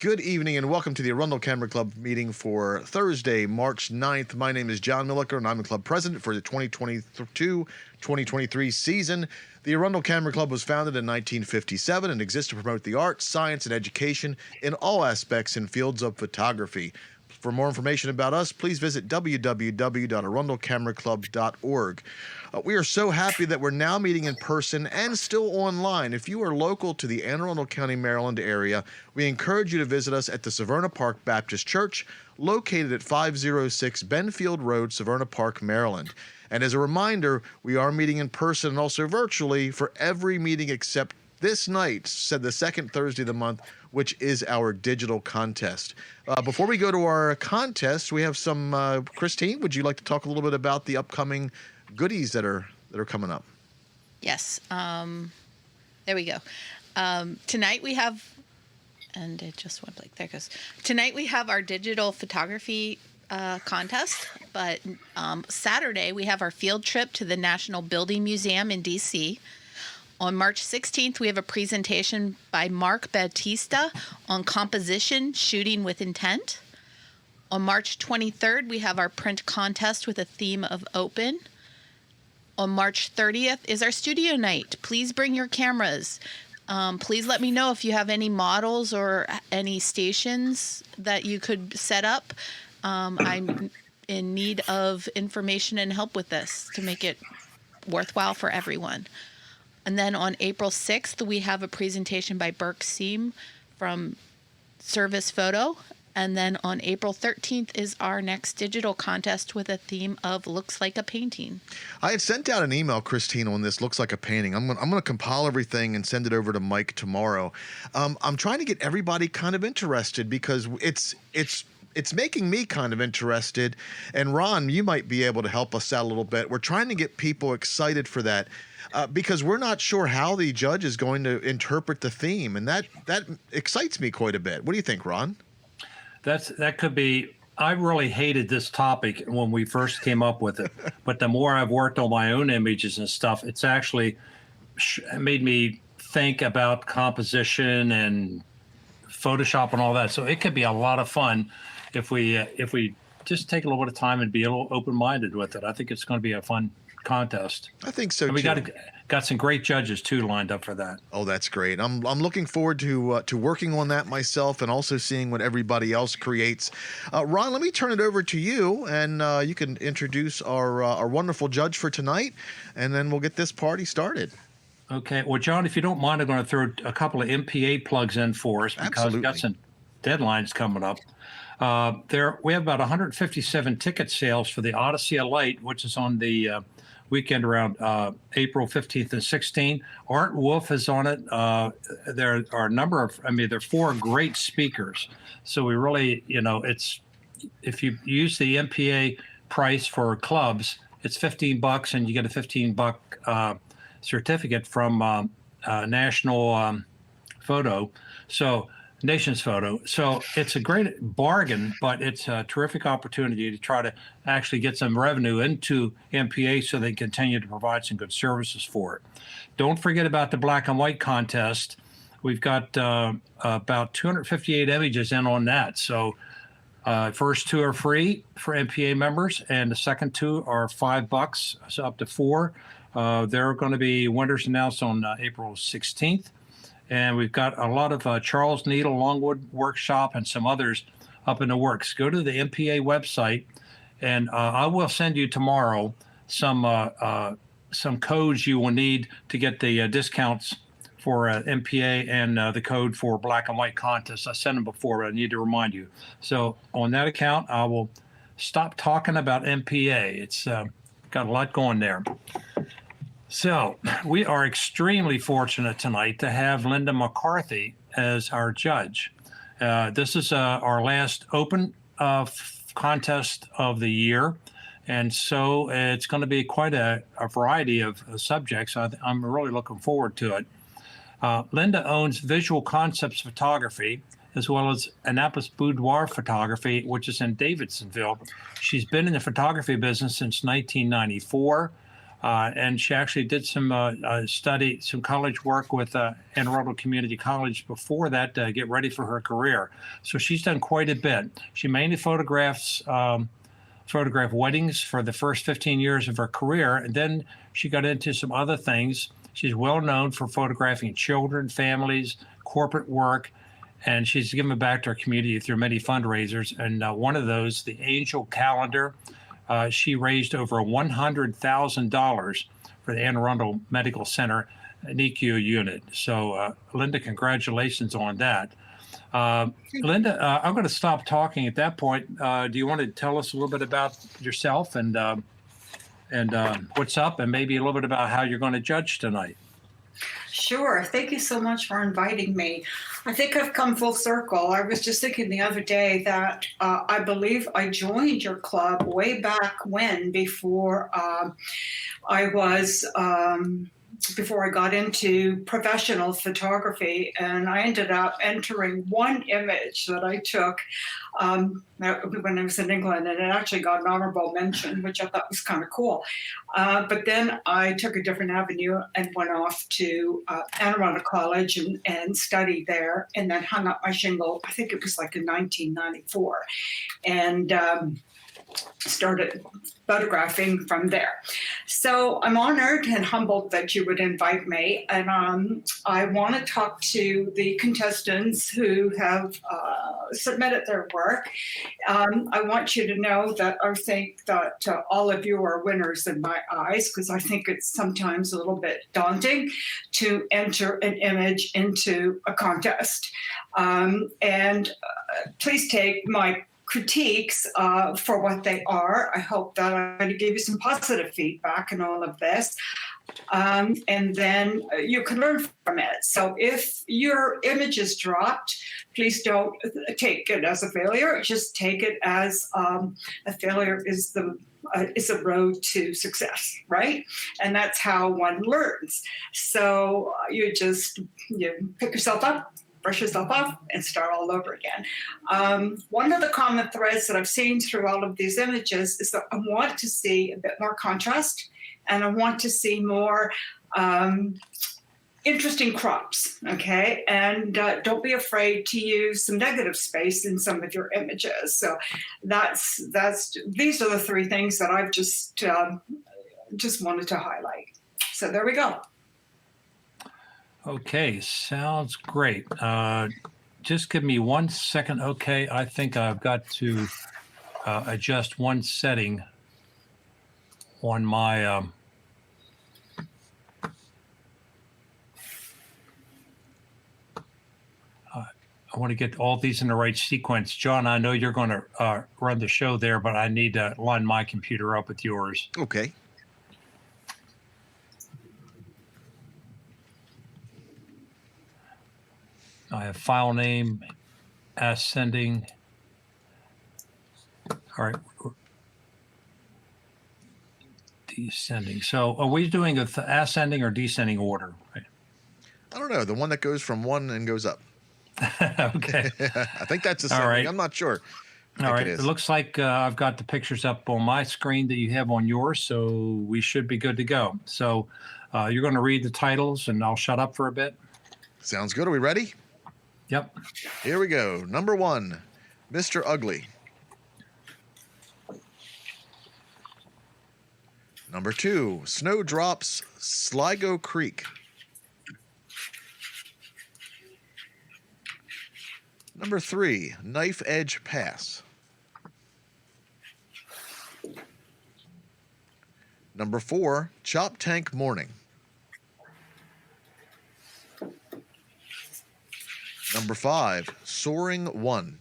Good evening and welcome to the Arundel Camera Club meeting for Thursday, March 9th. My name is John Milliker and I'm the club president for the 2022-2023 season. The Arundel Camera Club was founded in 1957 and exists to promote the arts, science, and education in all aspects and fields of photography. For more information about us, please visit www.arundelcameraclub.org. We are so happy that we're now meeting in person and still online. If you are local to the Anne Arundel County, Maryland area, we encourage you to visit us at the Severna Park Baptist Church, located at 506 Benfield Road, Severna Park, Maryland. And as a reminder, we are meeting in person and also virtually for every meeting except this night, said the second Thursday of the month, which is our digital contest. Before we go to our contest, we have some, Christine, would you like to talk a little bit about the upcoming goodies that are coming up? Yes. There we go. Tonight we have, and it just went blank. There it goes. Tonight we have our digital photography contest, but Saturday we have our field trip to the National Building Museum in D.C. On March 16th, we have a presentation by Mark Batista on composition, shooting with intent. On March 23rd, we have our print contest with a theme of open. On March 30th is our studio night. Please bring your cameras. Please let me know if you have any models or any stations that you could set up. I'm in need of information and help with this to make it worthwhile for everyone. And then on April 6th, we have a presentation by Burke Seam from Service Photo. And then on April 13th is our next digital contest with a theme of looks like a painting. I had sent out an email, Christine, on this looks like a painting. I'm going to compile everything and send it over to Mike tomorrow. I'm trying to get everybody kind of interested because it's making me kind of interested. And Ron, you might be able to help us out a little bit. We're trying to get people excited for that. Because we're not sure how the judge is going to interpret the theme, and that excites me quite a bit. What do you think, Ron? That could be. I really hated this topic when we first came up with it, but the more I've worked on my own images and stuff, it's actually made me think about composition and Photoshop and all that. So it could be a lot of fun if we just take a little bit of time and be a little open-minded with it. I think it's going to be a fun contest. I think so, and we too. got some great judges too lined up for that. Oh, that's great. I'm looking forward to working on that myself and also seeing what everybody else creates. Ron, let me turn it over to you, and you can introduce our wonderful judge for tonight, and then we'll get this party started. Okay. Well, John, if you don't mind, I'm going to throw a couple of MPA plugs in for us because Absolutely. we've got some deadlines coming up. We have about 157 ticket sales for the Odyssey of Light, which is on the weekend around April 15th and 16th. Art Wolf is on it. There are a number of, there are four great speakers. So we really, it's, if you use the MPA price for clubs, it's $15 and you get a $15 certificate from National Photo. Nations Photo. So it's a great bargain, but it's a terrific opportunity to try to actually get some revenue into MPA so they continue to provide some good services for it. Don't forget about the black and white contest. We've got about 258 images in on that. So first two are free for MPA members, and the second two are $5, so up to four. They're going to be winners announced on April 16th. And we've got a lot of Charles Needle Longwood Workshop and some others up in the works. Go to the MPA website, and I will send you tomorrow some codes you will need to get the discounts for MPA and the code for black and white contests. I sent them before, but I need to remind you. So on that account, I will stop talking about MPA. It's got a lot going there. So we are extremely fortunate tonight to have Linda McCarthy as our judge. This is our last open contest of the year, and so it's going to be quite a variety of subjects. I'm really looking forward to it. Linda owns Visual Concepts Photography, as well as Annapolis Boudoir Photography, which is in Davidsonville. She's been in the photography business since 1994. And she actually did some study, some college work with Anne Arundel Community College before that to get ready for her career. So she's done quite a bit. She mainly photographed weddings for the first 15 years of her career, and then she got into some other things. She's well known for photographing children, families, corporate work, and she's given back to her community through many fundraisers. And one of those, the Angel Calendar, she raised over $100,000 for the Anne Arundel Medical Center NICU unit. So, Linda, congratulations on that. Linda, I'm going to stop talking at that point. Do you want to tell us a little bit about yourself and what's up, and maybe a little bit about how you're going to judge tonight? Sure. Thank you so much for inviting me. I think I've come full circle. I was just thinking the other day that I believe I joined your club way back when, before before I got into professional photography, and I ended up entering one image that I took when I was in England, and it actually got an honorable mention, which I thought was kind of cool. But then I took a different avenue and went off to Anne Arundel College and studied there, and then hung up my shingle. I think it was like in 1994, and started photographing from there. So I'm honored and humbled that you would invite me. And I want to talk to the contestants who have submitted their work. I want you to know that I think that all of you are winners in my eyes, because I think it's sometimes a little bit daunting to enter an image into a contest. And please take my critiques for what they are. I hope that I'm going to give you some positive feedback in all of this. And then you can learn from it. So if your image is dropped, please don't take it as a failure. Just take it as a failure is a road to success, right? And that's how one learns. So you pick yourself up, brush yourself off, and start all over again. One of the common threads that I've seen through all of these images is that I want to see a bit more contrast, and I want to see more interesting crops, okay? And don't be afraid to use some negative space in some of your images. So these are the three things that I've just wanted to highlight. So there we go. Okay, sounds great. Just give me 1 second. Okay, I think I've got to adjust one setting on my I want to get all these in the right sequence. John, I know you're going to run the show there, but I need to line my computer up with yours. Okay. I have file name, ascending. All right. Descending. So are we doing ascending or descending order? Right. I don't know. The one that goes from one and goes up. Okay. I think that's ascending. All right. I'm not sure. All right. It looks like I've got the pictures up on my screen that you have on yours, so we should be good to go. So you're going to read the titles, and I'll shut up for a bit. Sounds good. Are we ready? Yep. Here we go. Number 1, Mr. Ugly. Number 2, Snowdrops, Sligo Creek. Number 3, Knife Edge Pass. Number 4, Chop Tank Morning. Number 5, Soaring 1.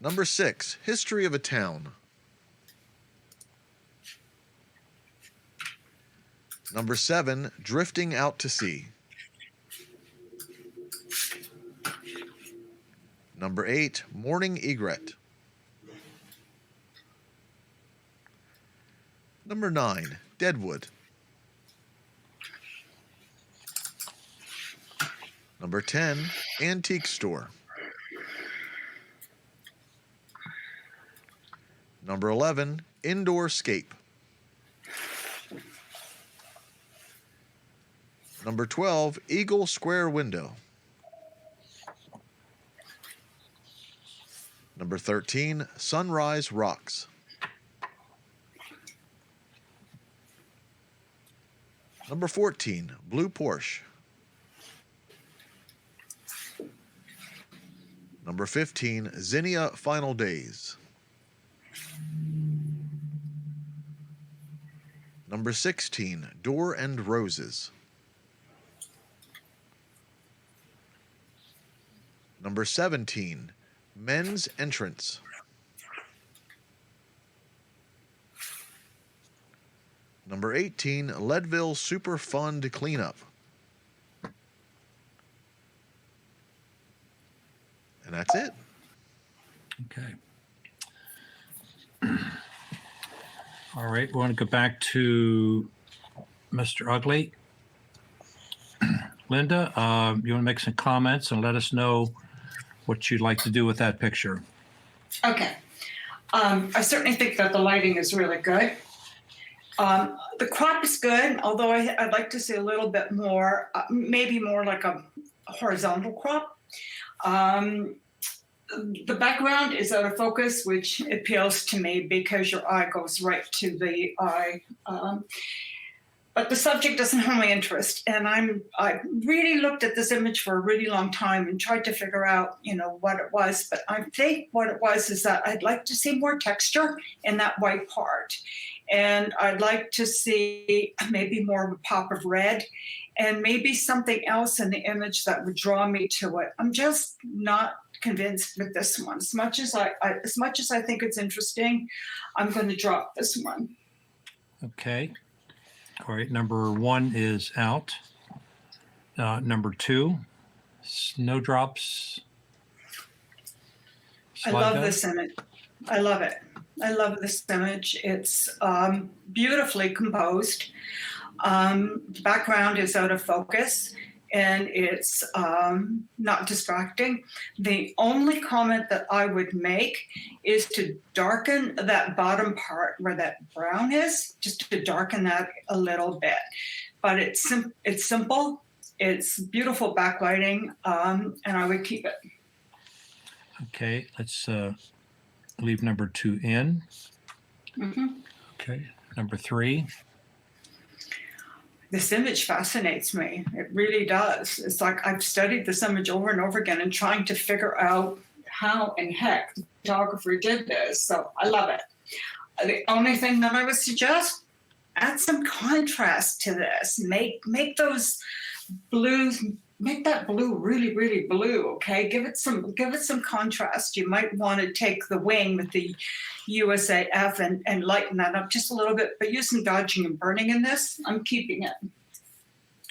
Number 6, History of a Town. Number 7, Drifting Out to Sea. Number 8, Morning Egret. Number 9, Deadwood. Number 10, Antique Store. Number 11, indoor scape. Number 12, eagle square window. Number 13, sunrise rocks. Number 14, blue Porsche. Number 15, Zinnia final days. Number 16, door and roses. Number 17, men's entrance. Number 18, Leadville Super Fund cleanup. And that's it. Okay. All right, we want to go back to Mr. Ugly. Linda, you want to make some comments and let us know what you'd like to do with that picture? Okay. I certainly think that the lighting is really good. The crop is good, although I'd like to see a little bit more, maybe more like a horizontal crop. The background is out of focus, which appeals to me because your eye goes right to the eye. But the subject doesn't have my interest, and I really looked at this image for a really long time and tried to figure out, what it was. But I think what it was is that I'd like to see more texture in that white part, and I'd like to see maybe more of a pop of red, and maybe something else in the image that would draw me to it. I'm just not convinced with this one. As much as I think it's interesting, I'm going to drop this one. Okay. All right, number 1 is out. Number 2, snowdrops. I love this image. I love it. I love this image. It's beautifully composed. The background is out of focus, and it's not distracting. The only comment that I would make is to darken that bottom part where that brown is, just to darken that a little bit. But it's simple, it's beautiful backlighting, and I would keep it. Okay, let's leave number 2 in. Mm-hmm. Okay, number 3. This image fascinates me. It really does. It's like I've studied this image over and over again and trying to figure out how in heck the photographer did this. So I love it. The only thing that I would suggest, add some contrast to this. Make those blues, make that blue really, really blue, okay? Give it some contrast. You might want to take the wing with the USAF and lighten that up just a little bit, but use some dodging and burning in this. I'm keeping it.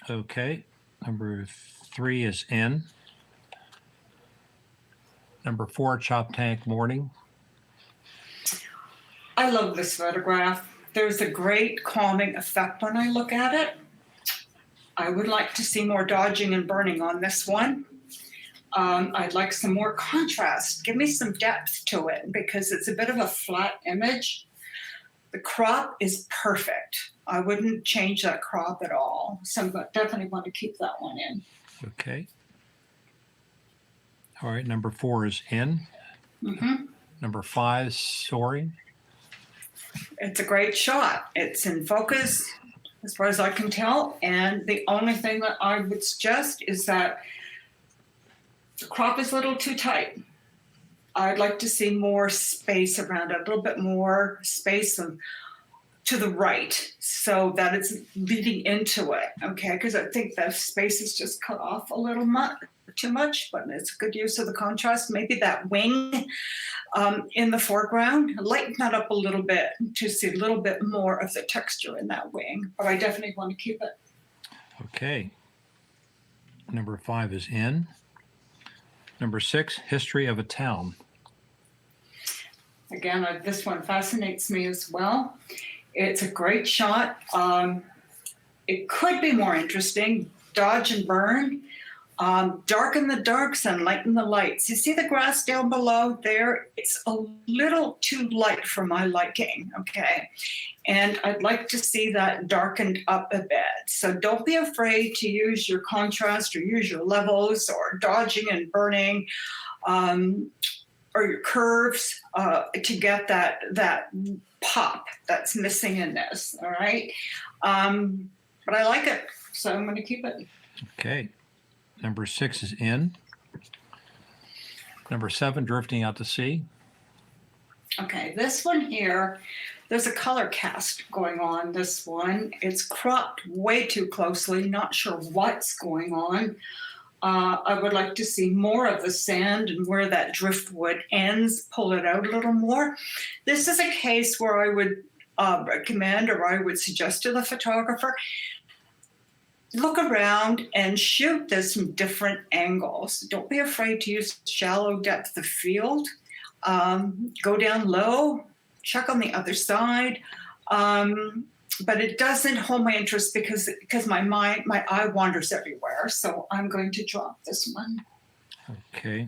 Okay, number 3 is in. Number 4, chop tank morning. I love this photograph. There's a great calming effect when I look at it. I would like to see more dodging and burning on this one. I'd like some more contrast. Give me some depth to it because it's a bit of a flat image. The crop is perfect. I wouldn't change that crop at all. So I'm definitely want to keep that one in. Okay. All right, number 4 is in. Mm-hmm. Number 5 is soaring. It's a great shot. It's in focus as far as I can tell. And the only thing that I would suggest is that the crop is a little too tight. I'd like to see more space around it, a little bit more space to the right so that it's leading into it, okay? Because I think the space is just cut off a little too much, but it's a good use of the contrast. Maybe that wing in the foreground, lighten that up a little bit to see a little bit more of the texture in that wing, but I definitely want to keep it. Okay. Number 5 is in. Number 6, history of a town. Again, this one fascinates me as well. It's a great shot. It could be more interesting, dodge and burn, Darken the darks and lighten the lights. You see the grass down below there? It's a little too light for my liking, okay? And I'd like to see that darkened up a bit. So don't be afraid to use your contrast or use your levels or dodging and burning or your curves to get that pop that's missing in this, all right? But I like it, so I'm going to keep it. Okay. Number 6 is in. Number 7, drifting out to sea. Okay, this one here, there's a color cast going on. This one, it's cropped way too closely, not sure what's going on. I would like to see more of the sand and where that driftwood ends, pull it out a little more. This is a case where I would recommend or I would suggest to the photographer, look around and shoot this from different angles. Don't be afraid to use shallow depth of field. Go down low, check on the other side. But it doesn't hold my interest because my eye wanders everywhere. So I'm going to drop this one. Okay.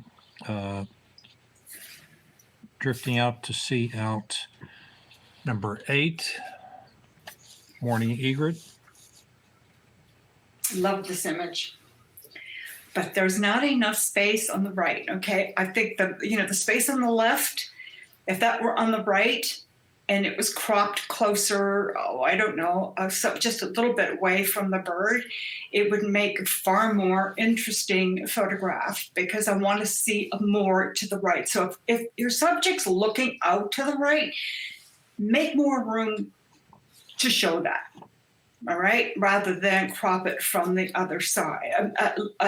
Drifting out to sea out. Number 8, morning egret. Love this image, but there's not enough space on the right. Okay, I think the space on the left, if that were on the right and it was cropped closer, I don't know, so just a little bit away from the bird, it would make a far more interesting photograph because I want to see more to the right. So if your subject's looking out to the right, make more room to show that. All right, rather than crop it from the other side,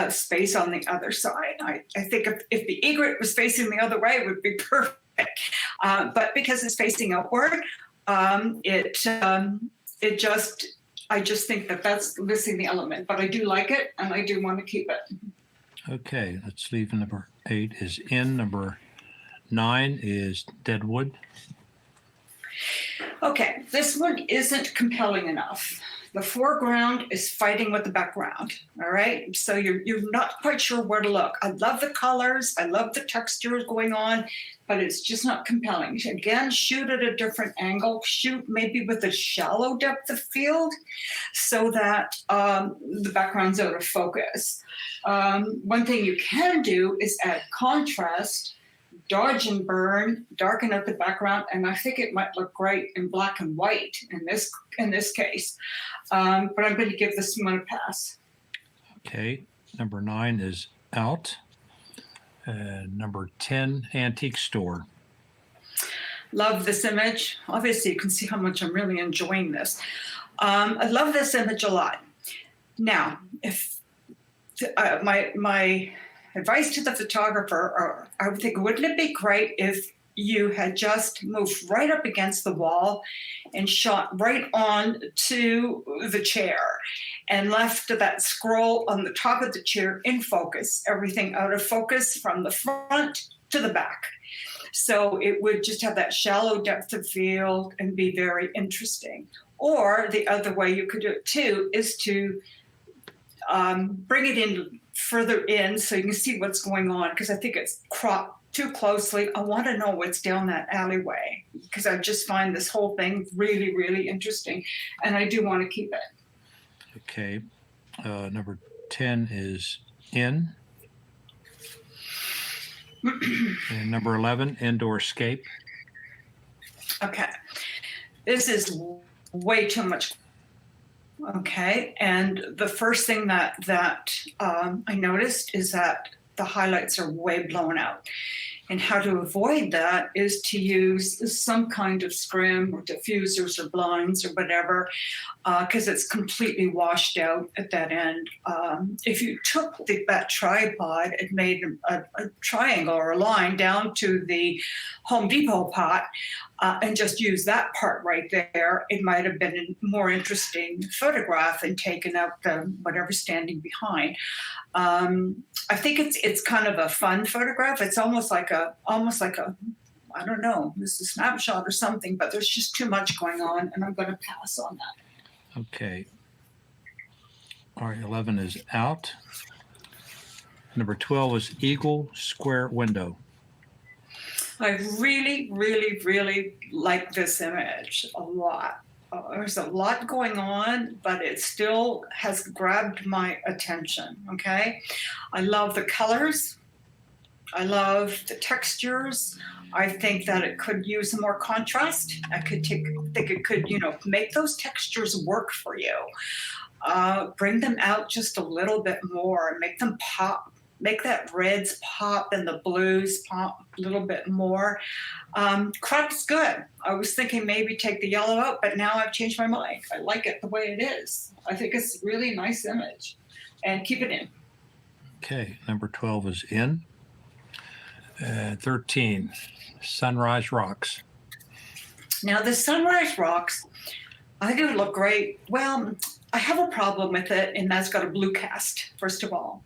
space on the other side. I think if the egret was facing the other way, it would be perfect. But because it's facing upward, I just think that's missing the element. But I do like it, and I do want to keep it. Okay, let's leave number 8 is in. Number 9 is deadwood. Okay, this one isn't compelling enough. The foreground is fighting with the background, all right? So you're not quite sure where to look. I love the colors, I love the textures going on, but it's just not compelling. Again, shoot at a different angle, shoot maybe with a shallow depth of field so that the background's out of focus. One thing you can do is add contrast, dodge and burn, darken up the background, and I think it might look great in black and white in this case. But I'm going to give this one a pass. Okay, number 9 is out. Number 10, antique store. Love this image. Obviously, you can see how much I'm really enjoying this. I love this image a lot. Now, if my advice to the photographer, I would think, wouldn't it be great if you had just moved right up against the wall and shot right on to the chair and left that scroll on the top of the chair in focus, everything out of focus from the front to the back. So it would just have that shallow depth of field and be very interesting. Or the other way you could do it too is to bring it in further in so you can see what's going on, because I think it's cropped too closely. I want to know what's down that alleyway because I just find this whole thing really, really interesting, and I do want to keep it. Okay, number 10 is in. And number 11, indoor scape. Okay, this is way too much. Okay, and the first thing that I noticed is that the highlights are way blown out. And how to avoid that is to use some kind of scrim or diffusers or blinds or whatever, because it's completely washed out at that end. If you took that tripod and made a triangle or a line down to the Home Depot pot and just used that part right there, it might have been a more interesting photograph and taken out the whatever's standing behind. I think it's kind of a fun photograph. It's almost like a I don't know, it's a snapshot or something, but there's just too much going on, and I'm going to pass on that. Okay. All right, 11 is out. Number 12 is Eagle Square Window. I really, really, really like this image a lot. There's a lot going on, but it still has grabbed my attention. Okay. I love the colors. I love the textures. I think that it could use more contrast. I think it could, make those textures work for you. Bring them out just a little bit more and make them pop. Make that reds pop and the blues pop a little bit more. Crop's good. I was thinking maybe take the yellow out, but now I've changed my mind. I like it the way it is. I think it's a really nice image, and keep it in. Okay, number 12 is in. 13, Sunrise Rocks. Now the Sunrise Rocks, I think it would look great. Well, I have a problem with it, and that's got a blue cast, first of all.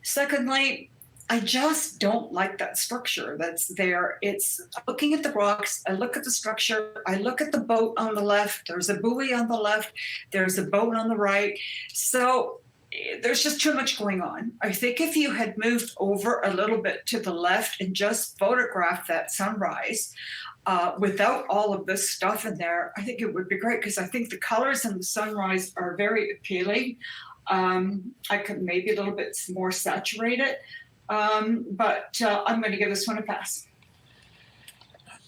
Secondly, I just don't like that structure that's there. It's looking at the rocks, I look at the structure, I look at the boat on the left, there's a buoy on the left, there's a boat on the right. So there's just too much going on. I think if you had moved over a little bit to the left and just photographed that sunrise, without all of this stuff in there, I think it would be great, because I think the colors in the sunrise are very appealing. I could maybe a little bit more saturate it, but I'm going to give this one a pass.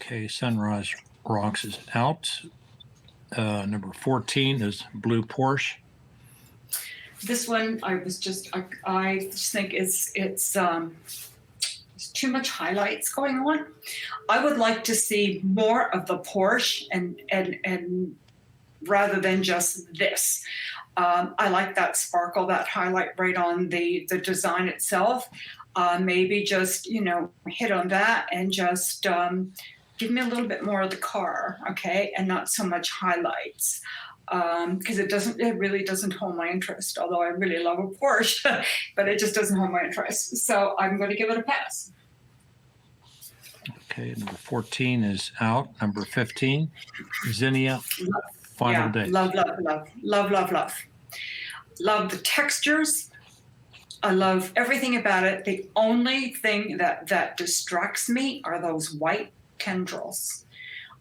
Okay, Sunrise Rocks is out. Number 14 is Blue Porsche. This one, I just think it's too much highlights going on. I would like to see more of the Porsche and rather than just this. I like that sparkle, that highlight right on the design itself. Maybe just, hit on that and just give me a little bit more of the car, okay, and not so much highlights. Because it really doesn't hold my interest, although I really love a Porsche, but it just doesn't hold my interest. So I'm going to give it a pass. Okay, number 14 is out. Number 15, Zinnia Final Day. Love. Love the textures. I love everything about it. The only thing that distracts me are those white tendrils.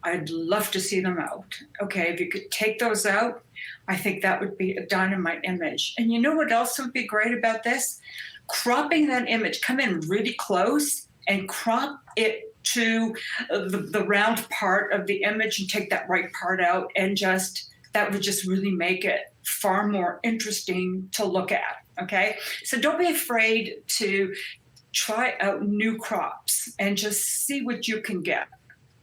I'd love to see them out. Okay, if you could take those out, I think that would be a dynamite image. And you know what else would be great about this? Cropping that image, come in really close and crop it to the round part of the image and take that right part out, and that would just really make it far more interesting to look at. Okay, so don't be afraid to try out new crops and just see what you can get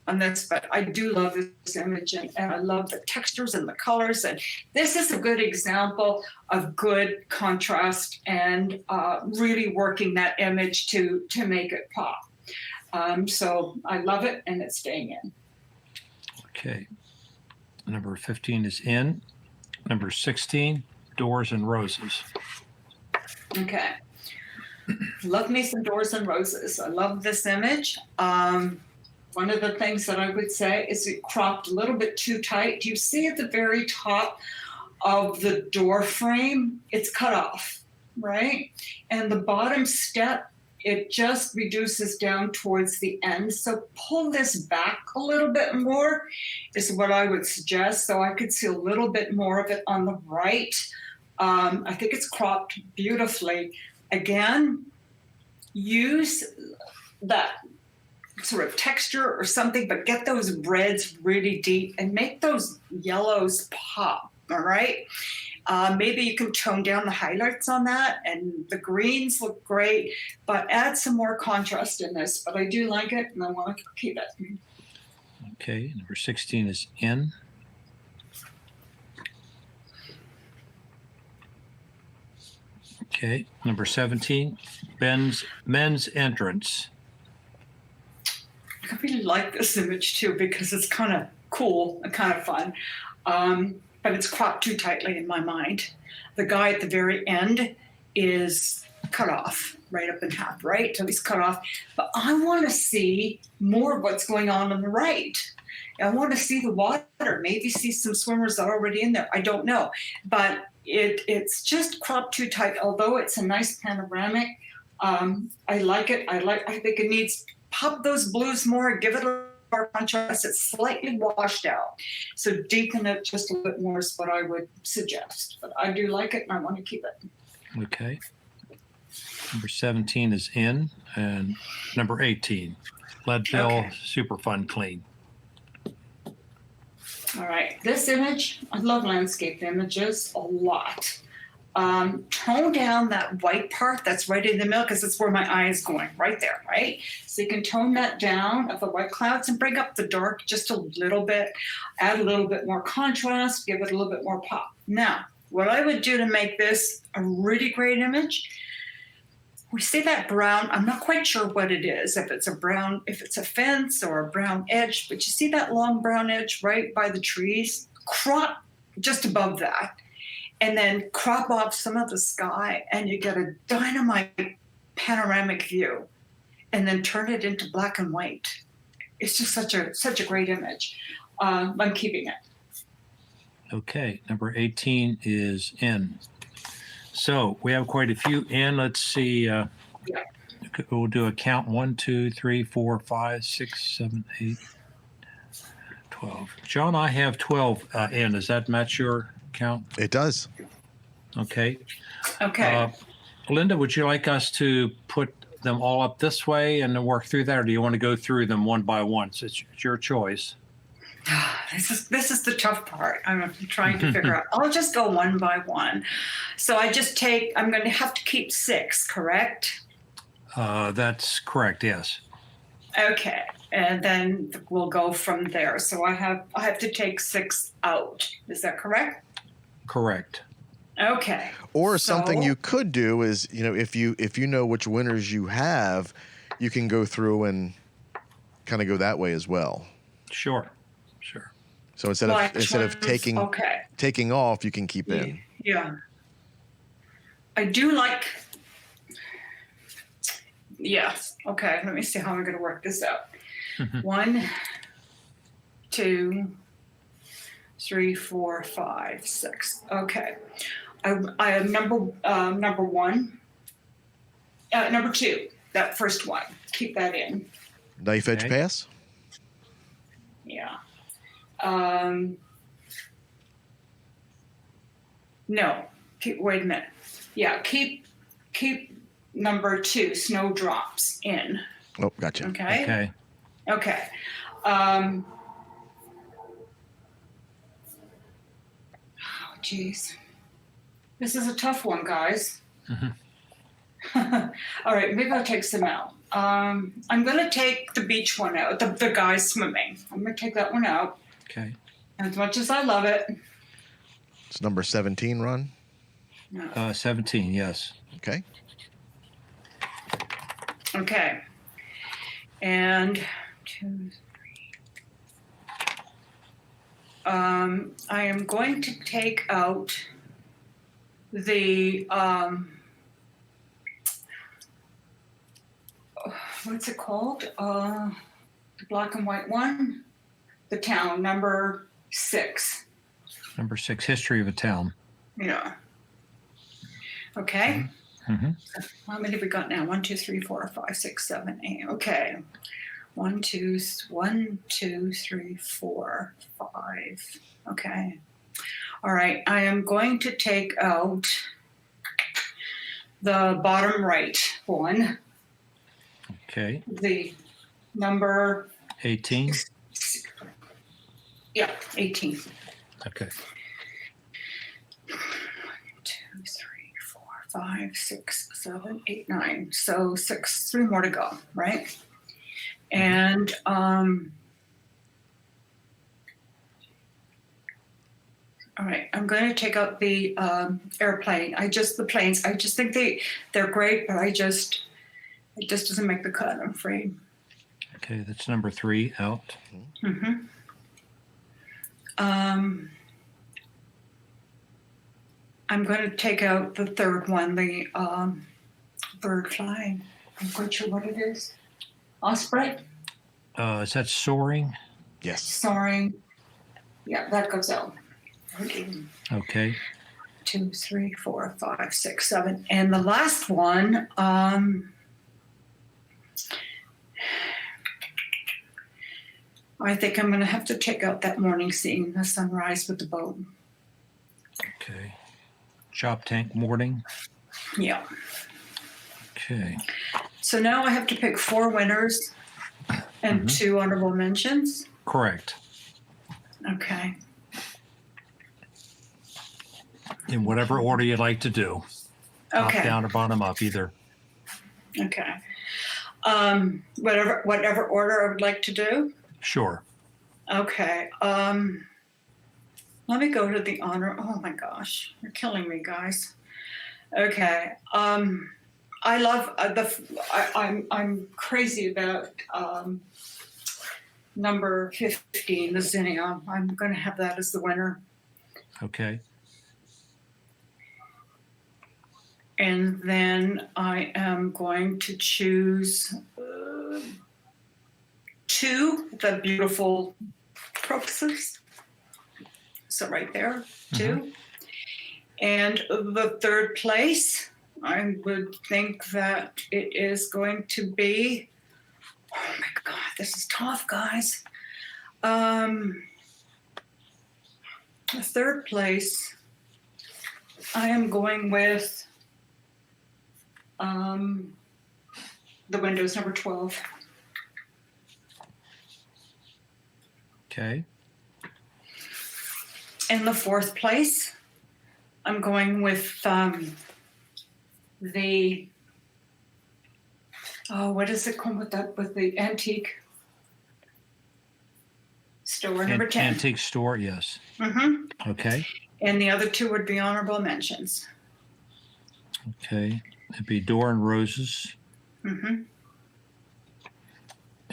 on this. But I do love this image, and I love the textures and the colors, and this is a good example of good contrast and really working that image to make it pop. So I love it, and it's staying in. Okay. Number 15 is in. Number 16, Doors and Roses. Okay. Love me some Doors and Roses. I love this image. One of the things that I would say is it cropped a little bit too tight. Do you see at the very top of the door frame? It's cut off, right? And the bottom step, it just reduces down towards the end. So pull this back a little bit more is what I would suggest. So I could see a little bit more of it on the right. I think it's cropped beautifully. Again, use that sort of texture or something, but get those reds really deep and make those yellows pop, all right? Maybe you can tone down the highlights on that, and the greens look great, but add some more contrast in this. But I do like it, and I want to keep it. Okay, number 16 is in. Okay, number 17, Men's Entrance. I really like this image too because it's kind of cool and kind of fun. But it's cropped too tightly in my mind. The guy at the very end is cut off right up in half, right? So he's cut off. But I want to see more of what's going on the right. I want to see the water, maybe see some swimmers that are already in there. I don't know. But it's just cropped too tight. Although it's a nice panoramic, I like it. I think it needs pop those blues more, give it a little more contrast. It's slightly washed out. So deepen it just a little bit more is what I would suggest. But I do like it and I want to keep it. Okay. Number 17 is in, and number 18, Leadville Okay. Super Fun Clean. All right, this image, I love landscape images a lot. Tone down that white part that's right in the middle because that's where my eye is going, right there, right? So you can tone that down of the white clouds and bring up the dark just a little bit, add a little bit more contrast, give it a little bit more pop. Now, what I would do to make this a really great image, we see that brown, I'm not quite sure what it is, if it's a brown, if it's a fence or a brown edge, but you see that long brown edge right by the trees? Crop just above that, and then crop off some of the sky, and you get a dynamite panoramic view, and then turn it into black and white. It's just such a great image. I'm keeping it. Okay, number 18 is in. So we have quite a few in. Let's see. We'll do a count 1, 2, 3, 4, 5, 6, 7, 8, 12. John, I have 12 in. Does that match your count? It does. Okay. Okay. Linda, would you like us to put them all up this way and then work through that, or do you want to go through them one by one? So it's your choice. This is the tough part. I'm trying to figure out. I'll just go one by one. So I'm going to have to keep 6, correct? That's correct, yes. Okay. And then we'll go from there. So I have to take 6 out. Is that correct? Correct. Okay. Or something So- you could do is, if you know which winners you have, you can go through and kind of go that way as well. Sure. So instead of taking off, you can keep in. Yeah. I do like. Yes. Okay. Let me see how I'm going to work this out. 1, 2, 3, 4, 5, 6. Okay. I have number 1. Number 2. That first one. Keep that in. Knife edge Okay. pass. Yeah. No. Wait a minute. Yeah. Keep number 2. Snowdrops in. Oh, gotcha. Okay. Okay. Oh, geez. This is a tough one, guys. All right, maybe I'll take some out. I'm going to take the beach one out, the guys swimming. I'm going to take that one out. Okay. As much as I love it. It's number 17, Ron. No. 17, yes. Okay. Okay. And 2, 3. I am going to take out the what's it called? The black and white one. The town, number 6. Number 6, History of a Town. Yeah. Okay. Mm-hmm. How many have we got now? 1, 2, 3, 4, 5, 6, 7, 8. Okay. 1, 2, 3, 4, 5. Okay. All right. I am going to take out the bottom right one. Okay. The number 18. 18. Okay. 1, 2, 3, 4, 5, 6, 7, 8, 9. So 6, 3 more to go, right? And all right, I'm going to take out the airplane. The planes. I just think they're great, but it just doesn't make the cut, I'm afraid. Okay, that's number 3 out. Mm-hmm. I'm going to take out the third one, the bird flying. I'm quite sure what it is. Osprey? Is that Soaring? Yes. Soaring. Yeah, that goes out. Okay. Okay. 2, 3, 4, 5, 6, 7. And the last one, I think I'm going to have to take out that morning scene, the sunrise with the boat. Okay. Chop tank morning. Yeah. Okay. So now I have to pick 4 winners and 2 honorable mentions. Correct. Okay. In whatever order you'd like to do. Top Okay. down or bottom up, either. Okay. Whatever order I would like to do. Sure. Okay. Let me go to the honor. Oh my gosh, you're killing me, guys. Okay. I love I'm crazy about number 15, the zinnia. I'm going to have that as the winner. Okay. And then I am going to choose 2, the beautiful crocuses. So right there, 2. And the 3rd place, I would think that it is going to be, oh my God, this is tough, guys. The 3rd place, I am going with the windows, number 12. Okay. In the 4th place, I'm going with what is it called with the antique store, number 10. Antique store, yes. Okay. And the other 2 would be honorable mentions. Okay. It'd be Door and Roses.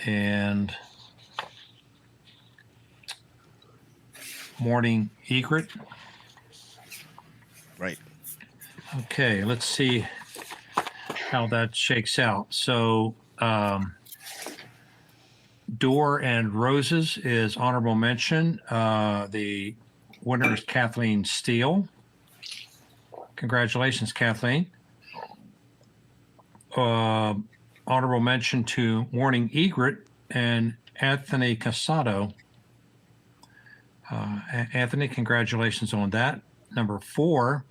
And Morning Egret. Right. Okay, let's see how that shakes out. So, Door and Roses is honorable mention. The winner is Kathleen Steele. Congratulations, Kathleen. Honorable mention to Morning Egret and Anthony Casado. Anthony, congratulations on that. Number 4,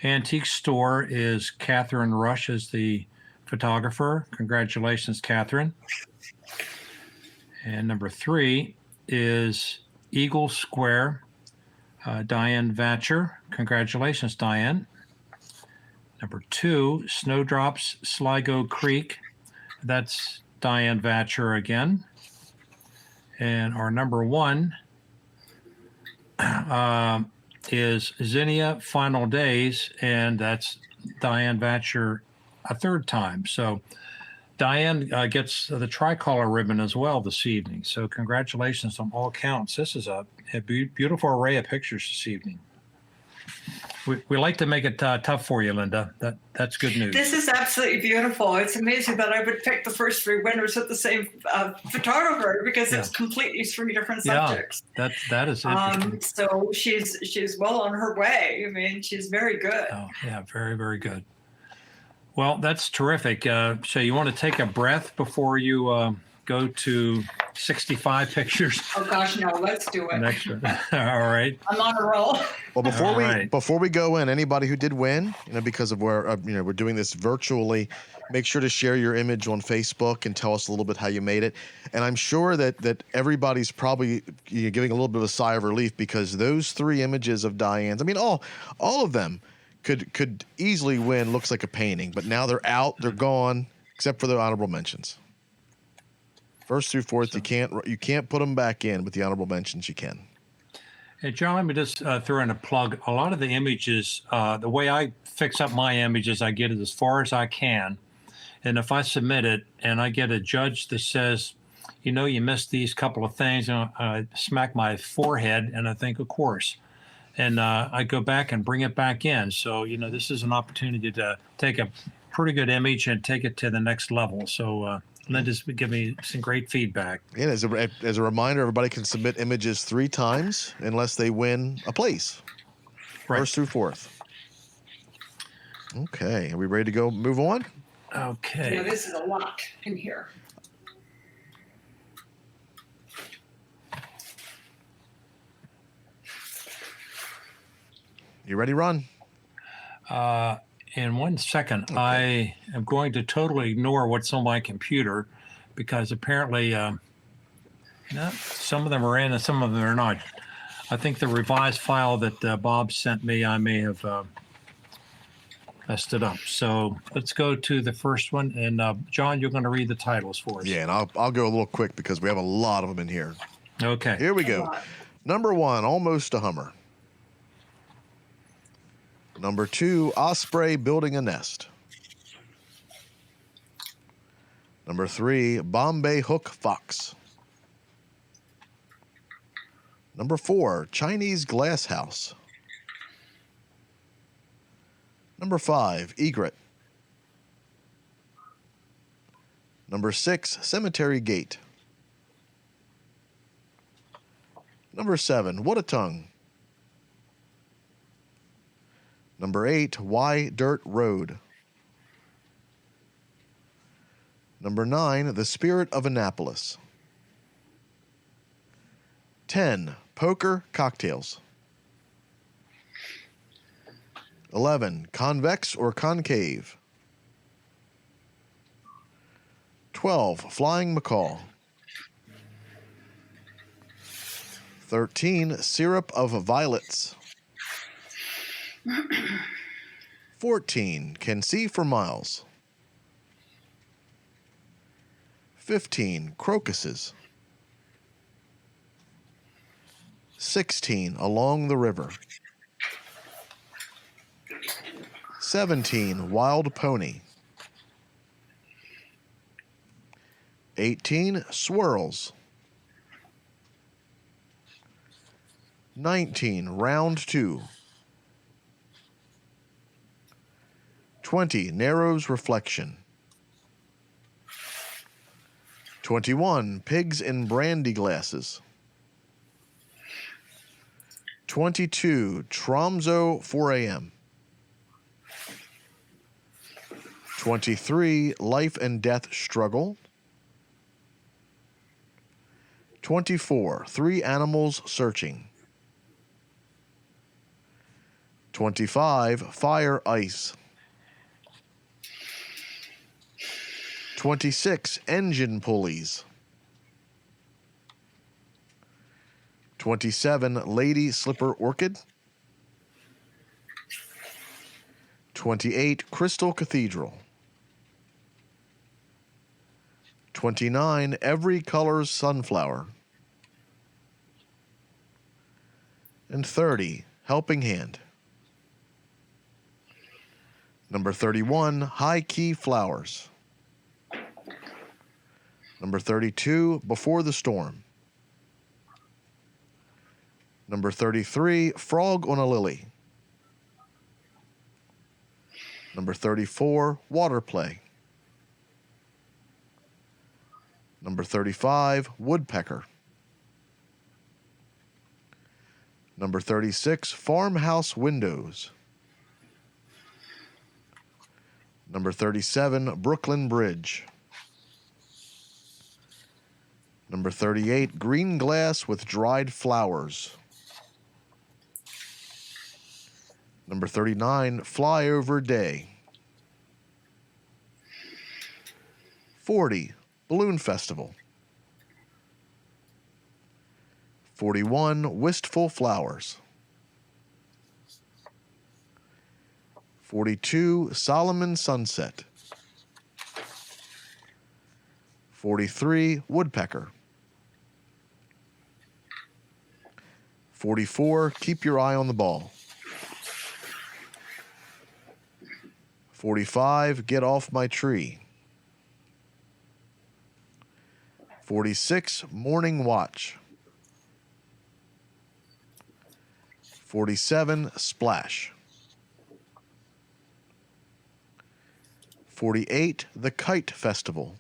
Antique Store is Catherine Rush as the photographer. Congratulations, Catherine. And number 3 is Eagle Square, Diane Vatcher. Congratulations, Diane. Number 2, Snowdrops, Sligo Creek. That's Diane Vatcher again. And our number 1 is Zinnia Final Days, and that's Diane Vatcher a 3rd time. So Diane gets the tricolor ribbon as well this evening. So congratulations on all counts. This is a beautiful array of pictures this evening. We like to make it tough for you, Linda. That's good news. This is absolutely beautiful. It's amazing that I would pick the first 3 winners with the same photographer, because it's completely 3 different subjects. Yeah, that is interesting. So she's well on her way. I mean, she's very good. Oh, yeah, very, very good. Well, that's terrific. So you want to take a breath before you go to 65 pictures? Oh gosh, no, let's do it. Next one. All right. I'm on a roll. Well, All before we go in, anybody who did win, because of where we're doing this virtually, make sure to share your image on Facebook and tell us a little bit how you made it. And I'm sure that everybody's probably giving a little bit of a sigh of relief, because those 3 images of Diane's, I mean, all of them could easily win. Looks like a painting, but now they're out, they're gone, except for the honorable mentions. 1st through 4th, you can't put them back in, but the honorable mentions you can. Hey, John, let me just throw in a plug. A lot of the images, the way I fix up my images, I get it as far as I can. And if I submit it and I get a judge that says, you missed these couple of things, and I smack my forehead and I think, of course. And I go back and bring it back in. So, this is an opportunity to take a pretty good image and take it to the next level. So, Linda's given me some great feedback. And as a reminder, everybody can submit images 3 times unless they win a place. Right. 1st through 4th. Okay, are we ready to go move on? Okay. Yeah, this is a lot in here. You ready, Ron? In 1 second, I am going to totally ignore what's on my computer because apparently some of them are in and some of them are not. I think the revised file that Bob sent me, I may have messed it up. So let's go to the first one. And John, you're going to read the titles for us. Yeah, and I'll go a little quick because we have a lot of them in here. Okay. Here we A go. lot. Number 1, Almost a Hummer. Number 2, Osprey Building a Nest. Number 3, Bombay Hook Fox. Number 4, Chinese Glass House. Number 5, Egret. Number 6, Cemetery Gate. Number 7, What a Tongue. Number 8, Why Dirt Road. Number 9, The Spirit of Annapolis. 10, Poker Cocktails. 11, Convex or Concave. 12, Flying Macaw. 13, Syrup of Violets. 14, Can See for Miles. 15, Crocuses. 16, Along the River. 17, Wild Pony. 18, Swirls. 19, Round 2. 20, Narrows Reflection. 21, Pigs in Brandy Glasses. 22, Tromso 4 a.m. 23, Life and Death Struggle. 24, Three Animals Searching. 25, Fire Ice. 26, Engine Pulleys. 27, Lady Slipper Orchid. 28, Crystal Cathedral. 29, Every Color's Sunflower. And 30, Helping Hand. Number 31, High Key Flowers. Number 32, Before the Storm. Number 33, Frog on a Lily. Number 34, Water Play. Number 35, Woodpecker. Number 36, Farmhouse Windows. Number 37, Brooklyn Bridge. Number 38, Green Glass with Dried Flowers. Number 39, Flyover Day. 40, Balloon Festival. 41, Wistful Flowers. 42, Solomon Sunset. 43, Woodpecker. 44, Keep Your Eye on the Ball. 45, Get Off My Tree. 46, Morning Watch. 47, Splash. 48, The Kite Festival.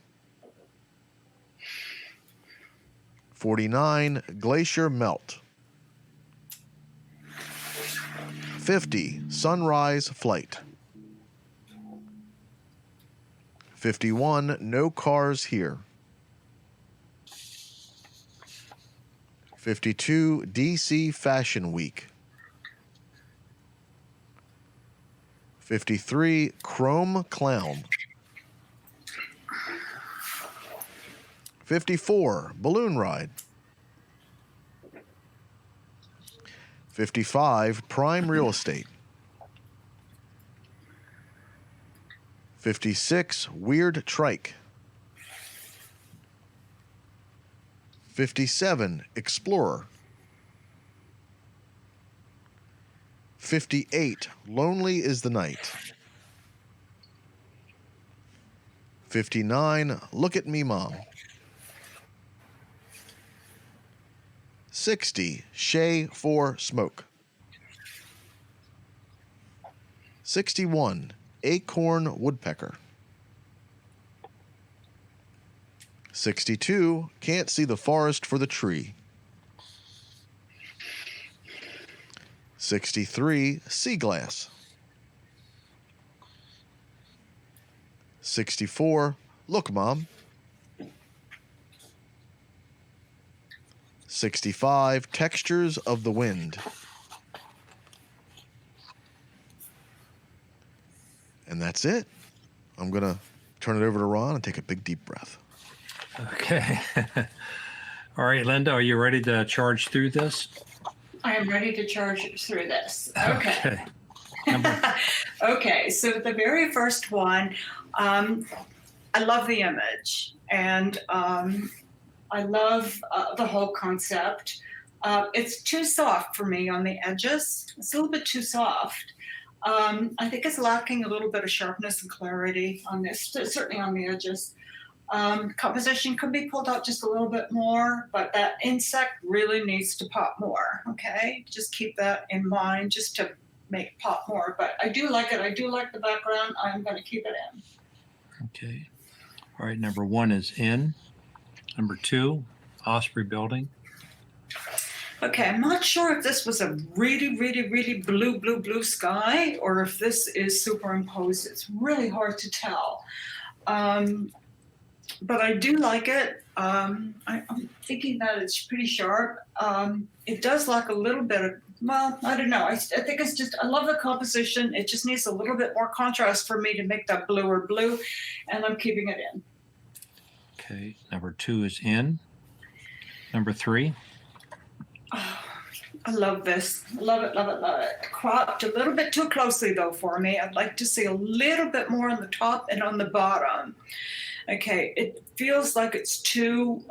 49, Glacier Melt. 50, Sunrise Flight. 51, no cars here. 52, DC Fashion Week. 53, Chrome Clown. 54, Balloon Ride. 55, Prime Real Estate. 56, Weird Trike. 57, Explorer. 58, Lonely is the Night. 59, Look at Me Mom. 60, Shay for Smoke. 61, Acorn Woodpecker. 62, Can't See the Forest for the Tree. 63, Sea Glass. 64, Look, Mom. 65, Textures of the Wind. And that's it. I'm going to turn it over to Ron and take a big deep breath. Okay. All right, Linda, are you ready to charge through this? I am ready to charge through this. Okay. Number- Okay, so the very first one, I love the image, and I love the whole concept. It's too soft for me on the edges. It's a little bit too soft. I think it's lacking a little bit of sharpness and clarity on this, certainly on the edges. Composition could be pulled out just a little bit more, but that insect really needs to pop more, okay? Just keep that in mind just to make it pop more. But I do like it. I do like the background. I'm going to keep it in. Okay. All right, number 1 is in. Number 2, Osprey Building. Okay, I'm not sure if this was a really, really, really blue sky or if this is superimposed. It's really hard to tell. But I do like it. I'm thinking that it's pretty sharp. It does lack a little bit of, well, I don't know. I think it's just, I love the composition. It just needs a little bit more contrast for me to make that bluer blue, and I'm keeping it in. Okay, number 2 is in. Number 3. I love this. Love it, love it, love it. Cropped a little bit too closely, though, for me. I'd like to see a little bit more on the top and on the bottom. Okay, it feels like it's too,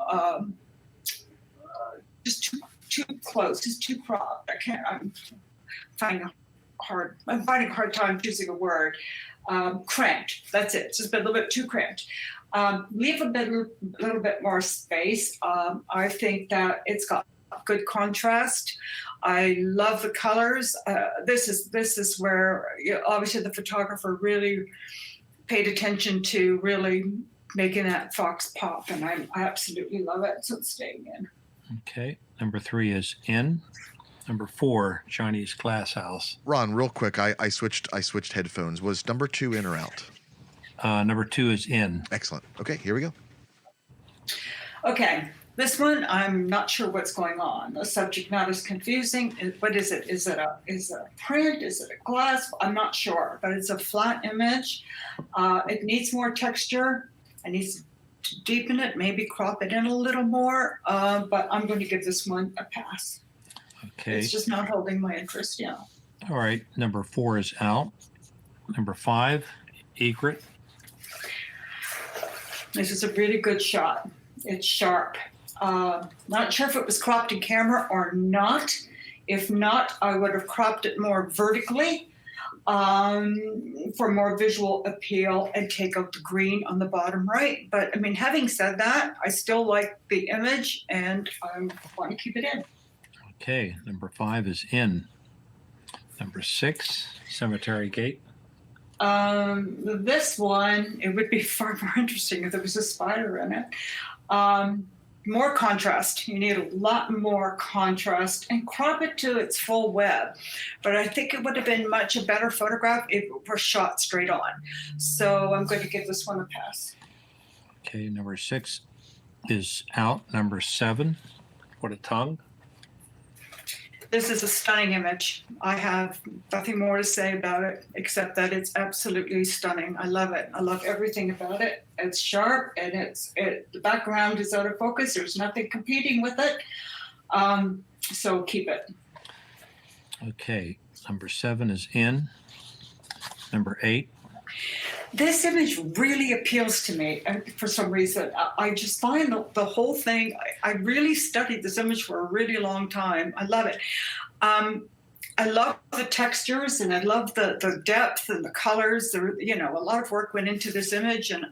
just too close, just too cropped. I'm finding a hard time choosing a word. Cramped, that's it. It's just been a little bit too cramped. Leave a little bit more space. I think that it's got good contrast. I love the colors. This is where obviously the photographer really paid attention to really making that fox pop, and I absolutely love it. So it's staying in. Okay, number 3 is in. Number 4, Chinese Glass House. Ron, real quick, I switched headphones. Was number 2 in or out? Number 2 is in. Excellent. Okay, here we go. Okay, this one I'm not sure what's going on. The subject matter is confusing. What is it? Is it a print? Is it a glass? I'm not sure, but it's a flat image. It needs more texture. I need to deepen it, maybe crop it in a little more. But I'm going to give this one a pass. Okay. It's just not holding my interest. Yeah. All right, number 4 is out. Number 5, egret. This is a really good shot. It's sharp. Not sure if it was cropped in camera or not. If not, I would have cropped it more vertically for more visual appeal and take out the green on the bottom right. But I mean, having said that, I still like the image and I want to keep it in. Okay, number 5 is in. Number 6, Cemetery Gate. This one, it would be far more interesting if there was a spider in it. more contrast. You need a lot more contrast and crop it to its full web. But I think it would have been much a better photograph if it were shot straight on. So I'm going to give this one a pass. Okay, number 6 is out. Number 7, what a tongue. This is a stunning image. I have nothing more to say about it except that it's absolutely stunning. I love it. I love everything about it. It's sharp and the background is out of focus. There's nothing competing with it. So keep it. Okay, number 7 is in. Number 8. This image really appeals to me, and for some reason, I just find the whole thing. I really studied this image for a really long time. I love it. I love the textures, and I love the depth and the colors. There, a lot of work went into this image, and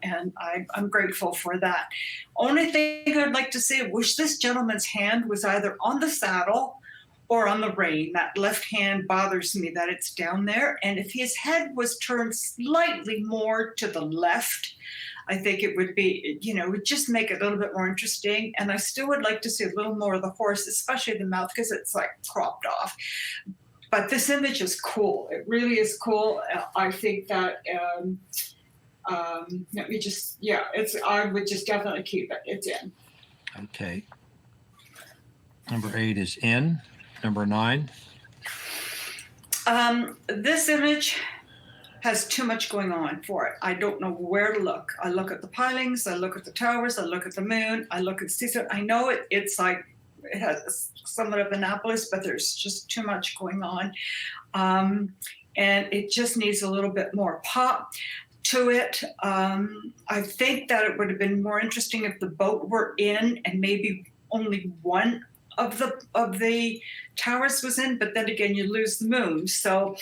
I'm grateful for that. Only thing I'd like to say, I wish this gentleman's hand was either on the saddle or on the rein. That left hand bothers me that it's down there. And if his head was turned slightly more to the left, I think it would be, it would just make it a little bit more interesting. And I still would like to see a little more of the horse, especially the mouth, because it's like cropped off. But this image is cool. It really is cool. I think that, I would just definitely keep it. It's in. Okay. Number 8 is in. Number 9. This image has too much going on for it. I don't know where to look. I look at the pilings, I look at the towers, I look at the moon, I look at the seaside. I know it's like it has somewhat of Annapolis, but there's just too much going on. And it just needs a little bit more pop to it. I think that it would have been more interesting if the boat were in and maybe only one of the towers was in, but then again, you lose the moon. So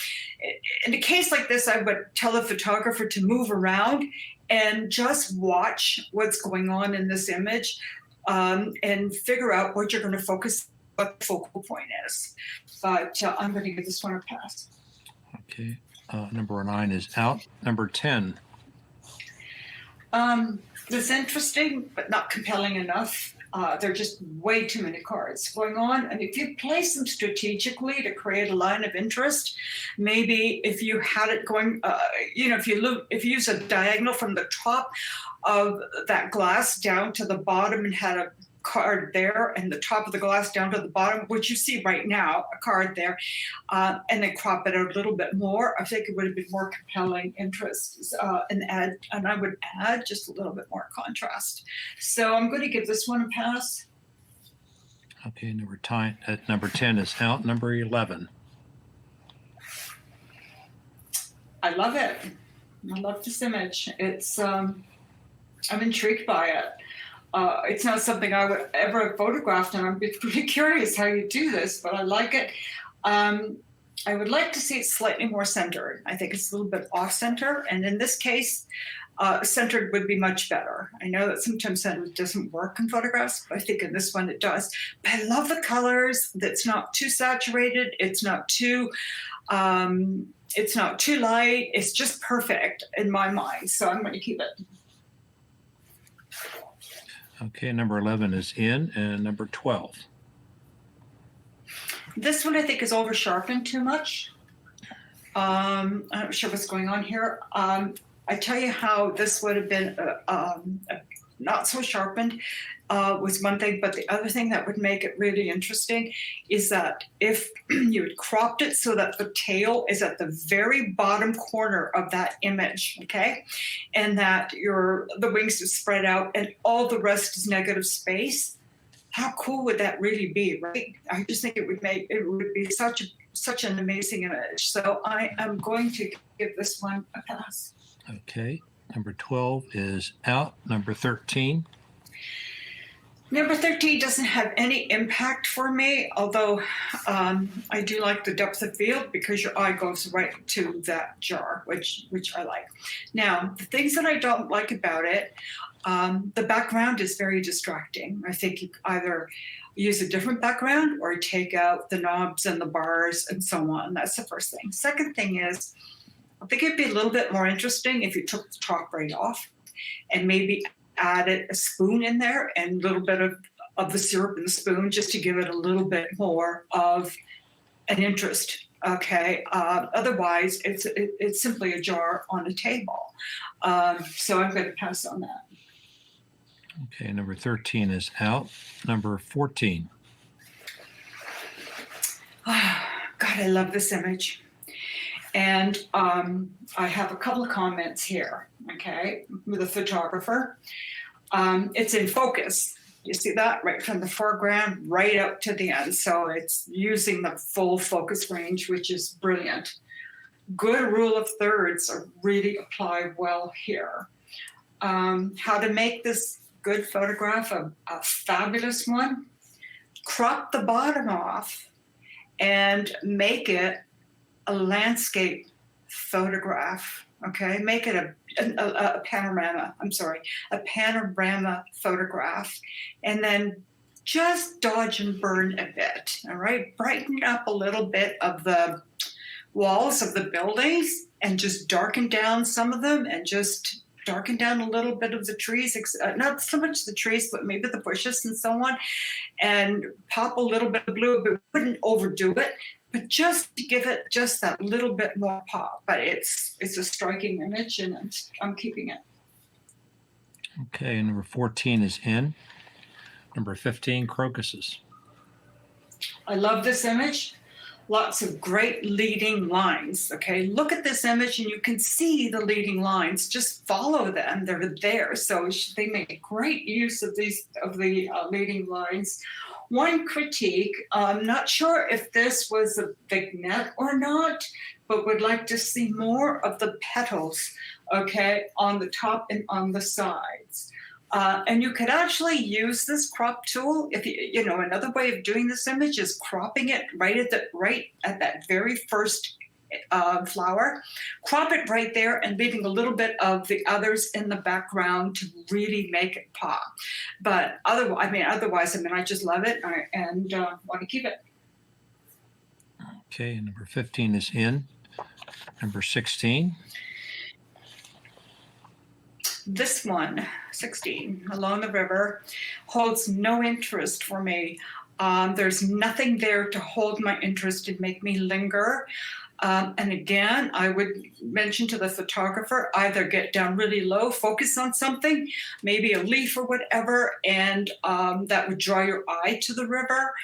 in a case like this, I would tell the photographer to move around and just watch what's going on in this image and figure out what you're going to focus, what the focal point is. But I'm going to give this one a pass. Okay. Number 9 is out. Number 10. It's interesting, but not compelling enough. There are just way too many cards going on. And if you place them strategically to create a line of interest, maybe if you had it going, if you use a diagonal from the top of that glass down to the bottom and had a card there and the top of the glass down to the bottom, which you see right now, a card there, and then crop it out a little bit more, I think it would have been more compelling interest and I would add just a little bit more contrast. So I'm going to give this one a pass. Okay, number 10 is out. Number 11. I love it. I love this image. It's I'm intrigued by it. It's not something I would ever have photographed, and I'm pretty curious how you do this, but I like it. I would like to see it slightly more centered. I think it's a little bit off-center, and in this case, centered would be much better. I know that sometimes centered doesn't work in photographs, but I think in this one it does. But I love the colors. It's not too saturated. It's not too light. It's just perfect in my mind, so I'm going to keep it. Okay, number 11 is in, and number 12. This one I think is over sharpened too much. I'm not sure what's going on here. I tell you how this would have been not so sharpened was one thing, but the other thing that would make it really interesting is that if you had cropped it so that the tail is at the very bottom corner of that image, okay, and that the wings are spread out and all the rest is negative space, how cool would that really be, right? I just think it would be such an amazing image. So I am going to give this one a pass. Okay, number 12 is out. Number 13. Number 13 doesn't have any impact for me, although I do like the depth of field because your eye goes right to that jar, which I like. Now, the things that I don't like about it, the background is very distracting. I think you either use a different background or take out the knobs and the bars and so on. That's the first thing. Second thing is, I think it'd be a little bit more interesting if you took the top right off and maybe added a spoon in there and a little bit of of the syrup and the spoon just to give it a little bit more of an interest. Okay. Otherwise, it's simply a jar on a table. So I'm going to pass on that. Okay, number 13 is out. Number 14. God, I love this image. And I have a couple of comments here, okay, with the photographer. It's in focus. You see that right from the foreground right up to the end. So it's using the full focus range, which is brilliant. Good rule of thirds really apply well here. How to make this good photograph a fabulous one? Crop the bottom off and make it a landscape photograph. Okay, make it a panorama. A panorama photograph, and then just dodge and burn a bit. All right, brighten up a little bit of the walls of the buildings, and just darken down some of them, and just darken down a little bit of the trees. Not so much the trees, but maybe the bushes and so on, and pop a little bit of blue, but wouldn't overdo it. But just to give it just that little bit more pop. But it's a striking image, and I'm keeping it. Okay, number 14 is in. Number 15, crocuses. I love this image. Lots of great leading lines. Okay, look at this image and you can see the leading lines. Just follow them. They're there. So they make great use of the leading lines. One critique, I'm not sure if this was a vignette or not, but would like to see more of the petals, okay, on the top and on the sides. And you could actually use this crop tool. If you know, another way of doing this image is cropping it right at that very first flower. Crop it right there and leaving a little bit of the others in the background to really make it pop. But otherwise, I just love it and want to keep it. Okay, number 15 is in. Number 16. This one, 16, along the river, holds no interest for me. There's nothing there to hold my interest and make me linger. And again, I would mention to the photographer, either get down really low, focus on something, maybe a leaf or whatever, and that would draw your eye to the river,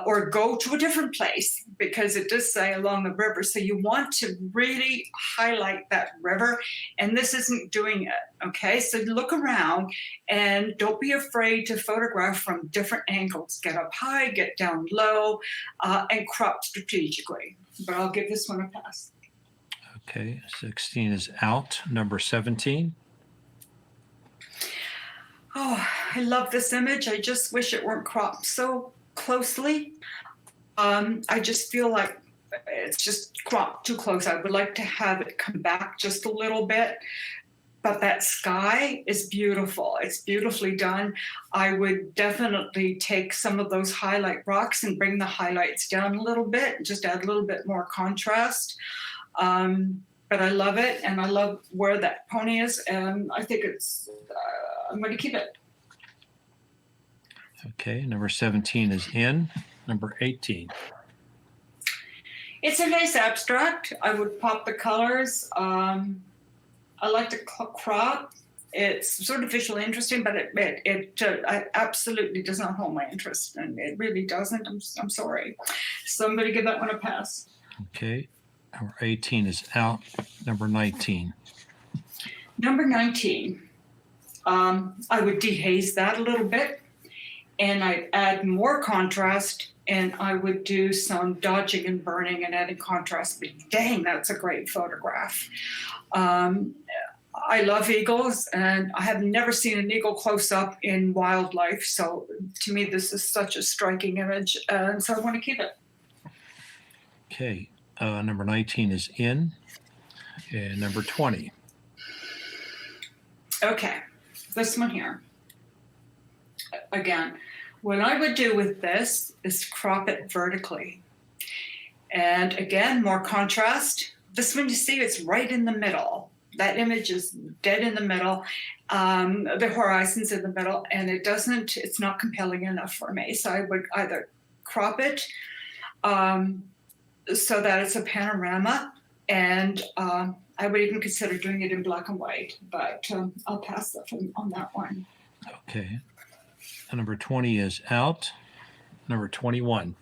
or go to a different place, because it does say along the river. So you want to really highlight that river, and this isn't doing it, okay? So look around and don't be afraid to photograph from different angles. Get up high, get down low, and crop strategically. But I'll give this one a pass. Okay, 16 is out. Number 17. Oh, I love this image. I just wish it weren't cropped so closely. I just feel like it's just cropped too close. I would like to have it come back just a little bit. But that sky is beautiful. It's beautifully done. I would definitely take some of those highlight rocks and bring the highlights down a little bit, just add a little bit more contrast. But I love it, and I love where that pony is, and I think I'm going to keep it. Okay, number 17 is in. Number 18. It's a nice abstract. I would pop the colors. I like to crop. It's sort of visually interesting, but it absolutely does not hold my interest, and it really doesn't. I'm sorry. So I'm going to give that one a pass. Okay, number 18 is out. Number 19. Number 19. I would dehaze that a little bit, and I'd add more contrast, and I would do some dodging and burning and adding contrast. But dang, that's a great photograph. I love eagles, and I have never seen an eagle close up in wildlife. So to me, this is such a striking image, and so I want to keep it. Okay, number 19 is in. And number 20. Okay, this one here. Again, what I would do with this is crop it vertically. And again, more contrast. This one, you see, it's right in the middle. That image is dead in the middle. The horizon's in the middle, and it's not compelling enough for me. So I would either crop it so that it's a panorama, and I would even consider doing it in black and white, but I'll pass on that one. Okay. Number 20 is out. Number 21.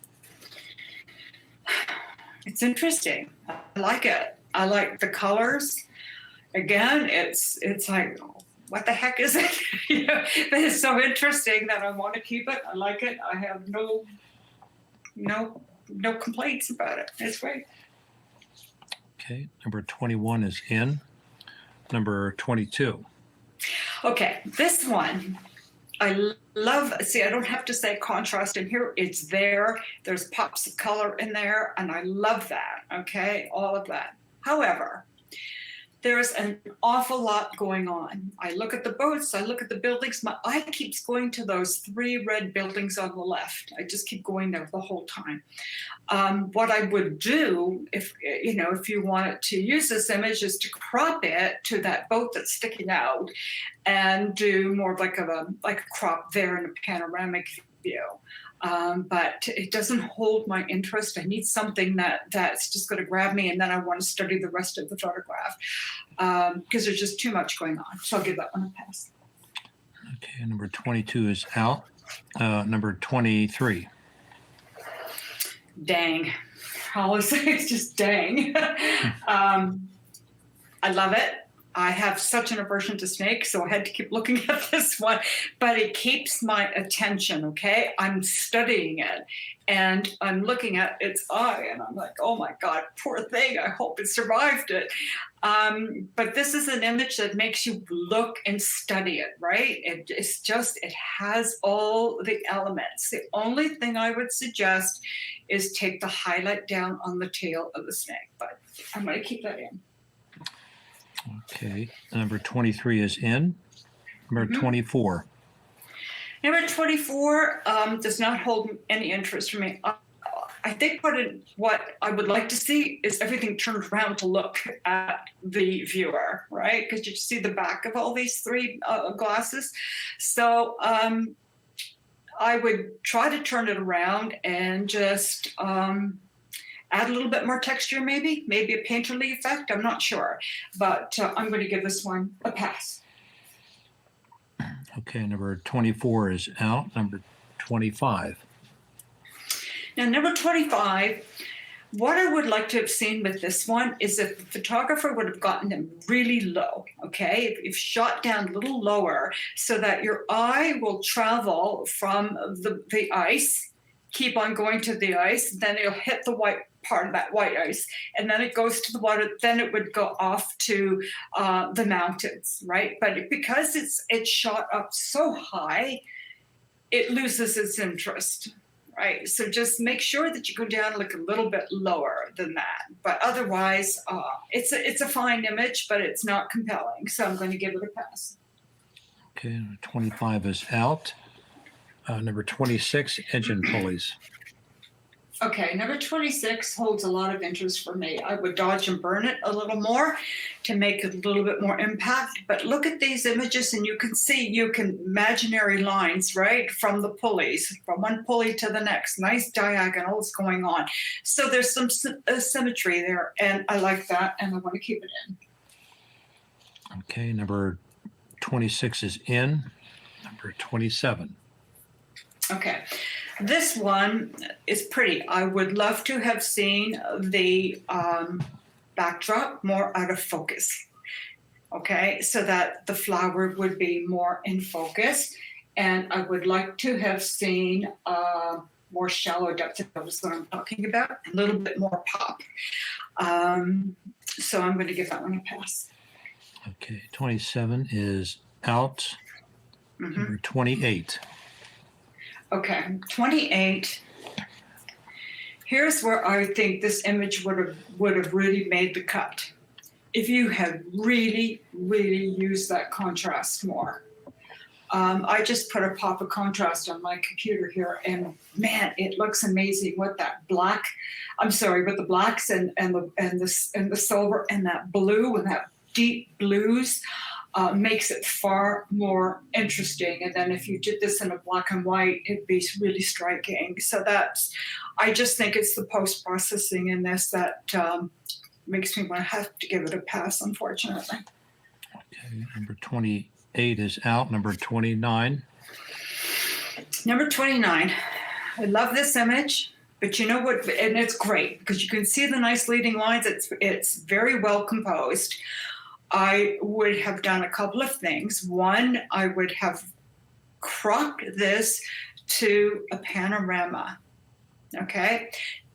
It's interesting. I like it. I like the colors. Again, it's like, what the heck is it? But it's so interesting that I want to keep it. I like it. I have no complaints about it. It's great. Okay. Number 21 is in. Number 22. Okay, this one I love. See, I don't have to say contrast in here. It's there. There's pops of color in there, and I love that. Okay, all of that. However, there's an awful lot going on. I look at the boats, I look at the buildings. My eye keeps going to those 3 red buildings on the left. I just keep going there the whole time. What I would do, if you wanted to use this image, is to crop it to that boat that's sticking out, and do more of like a crop there in a panoramic view. But it doesn't hold my interest. I need something that's just going to grab me, and then I want to study the rest of the photograph because there's just too much going on. So I'll give that one a pass. Okay, number 22 is out. Number 23. Dang. I'll say it's just dang. I love it. I have such an aversion to snakes, so I had to keep looking at this one, but it keeps my attention, okay? I'm studying it, and I'm looking at its eye, and I'm like, oh my God, poor thing, I hope it survived it. But this is an image that makes you look and study it, right? It has all the elements. The only thing I would suggest is take the highlight down on the tail of the snake, but I'm gonna keep that in. Okay. Number 23 is in. Number 24. Number 24 does not hold any interest for me. I think what I would like to see is everything turned around to look at the viewer, right? Because you see the back of all these 3 glasses. So I would try to turn it around and just add a little bit more texture, maybe a painterly effect. I'm not sure, but I'm going to give this one a pass. Okay, number 24 is out. Number 25. Now, number 25, what I would like to have seen with this one is if the photographer would have gotten them really low, okay? If shot down a little lower so that your eye will travel from the ice, keep on going to the ice, then it'll hit the white part of that white ice, and then it goes to the water, then it would go off to the mountains, right? But because it's shot up so high, it loses its interest, right? So just make sure that you go down like a little bit lower than that. But otherwise, it's a fine image, but it's not compelling. So I'm going to give it a pass. Okay, number 25 is out. Number 26, engine pulleys. Okay, number 26 holds a lot of interest for me. I would dodge and burn it a little more to make it a little bit more impact. But look at these images, and you can see imaginary lines, right, from the pulleys, from one pulley to the next. Nice diagonals going on. So there's some symmetry there, and I like that, and I want to keep it in. Okay, number 26 is in. Number 27. Okay, this one is pretty. I would love to have seen the backdrop more out of focus, okay, so that the flower would be more in focus. And I would like to have seen more shallow depth of field is what I'm talking about, a little bit more pop. So I'm going to give that one a pass. Okay, 27 is out. Number 28. Okay, 28. Here's where I think this image would have really made the cut. If you had really, really used that contrast more. I just put a pop of contrast on my computer here, and man, it looks amazing with that black. I'm sorry, with the blacks and the silver and that blue and that deep blues makes it far more interesting. And then if you did this in a black and white, it'd be really striking. So I just think it's the post-processing in this that makes me want to have to give it a pass, unfortunately. Okay, number 28 is out. Number 29. Number 29. I love this image, but you know what? And it's great because you can see the nice leading lines. It's very well composed. I would have done a couple of things. One, I would have cropped this to a panorama, okay?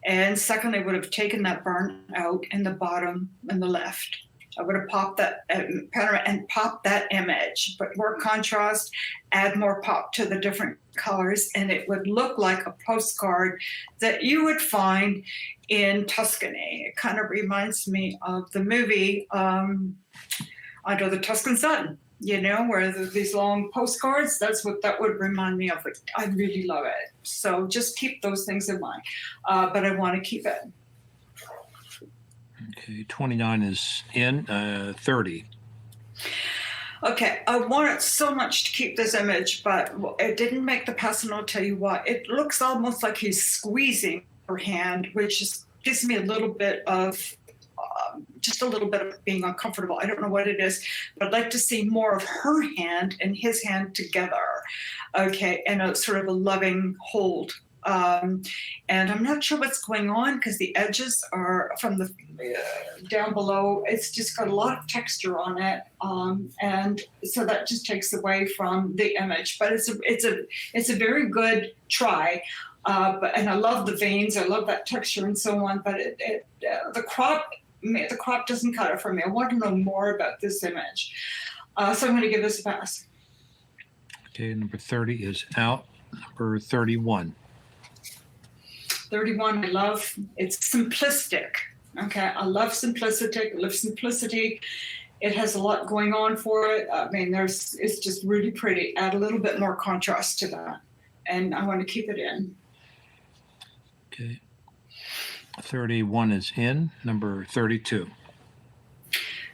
And second, I would have taken that burn out in the bottom and the left. I would have popped that panorama and popped that image, but more contrast, add more pop to the different colors, and it would look like a postcard that you would find in Tuscany. It kind of reminds me of the movie Under the Tuscan Sun, where there's these long postcards. That's what that would remind me of. I really love it. So just keep those things in mind. But I want to keep it. Okay, 29 is in. 30. Okay, I wanted so much to keep this image, but it didn't make the pass, and I'll tell you why. It looks almost like he's squeezing her hand, which just gives me a little bit of being uncomfortable. I don't know what it is, but I'd like to see more of her hand and his hand together, okay, and a sort of a loving hold. And I'm not sure what's going on because the edges are from the down below. It's just got a lot of texture on it, and so that just takes away from the image. But it's a very good try. And I love the veins. I love that texture and so on. But the crop doesn't cut it for me. I want to know more about this image, so I'm going to give this a pass. Okay, number 30 is out. Number 31. 31, I love. It's simplistic. Okay, I love simplicity. I love simplicity. It has a lot going on for it. I mean, it's just really pretty. Add a little bit more contrast to that, and I want to keep it in. Okay, 31 is in. Number 32.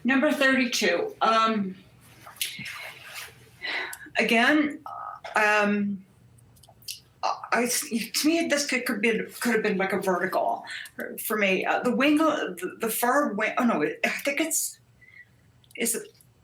Number 32. Again. To me, this could have been like a vertical for me. The wing, the far wing. Oh no, I think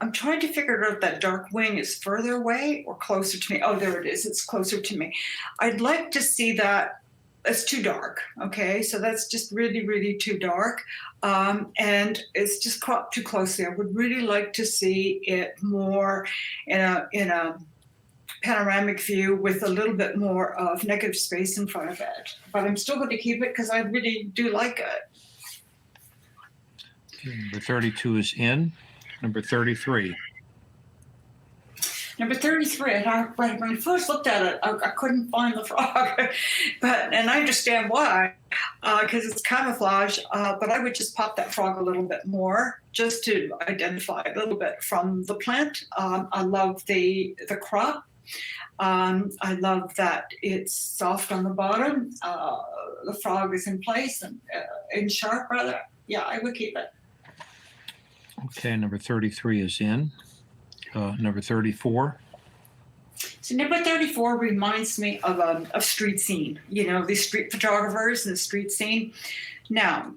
I'm trying to figure out if that dark wing is further away or closer to me. Oh, there it is. It's closer to me. I'd like to see that. It's too dark. Okay, so that's just really, really too dark, and it's just cropped too closely. I would really like to see it more in a panoramic view with a little bit more of negative space in front of it. But I'm still going to keep it because I really do like it. Okay, number 32 is in. Number 33. Number 33, when I first looked at it, I couldn't find the frog. And I understand why, because it's camouflage, but I would just pop that frog a little bit more just to identify a little bit from the plant. I love the crop. I love that it's soft on the bottom. The frog is in place and in sharp, rather. Yeah, I would keep it. Okay, number 33 is in. Number 34. So number 34 reminds me of street scene. These street photographers and the street scene. Now,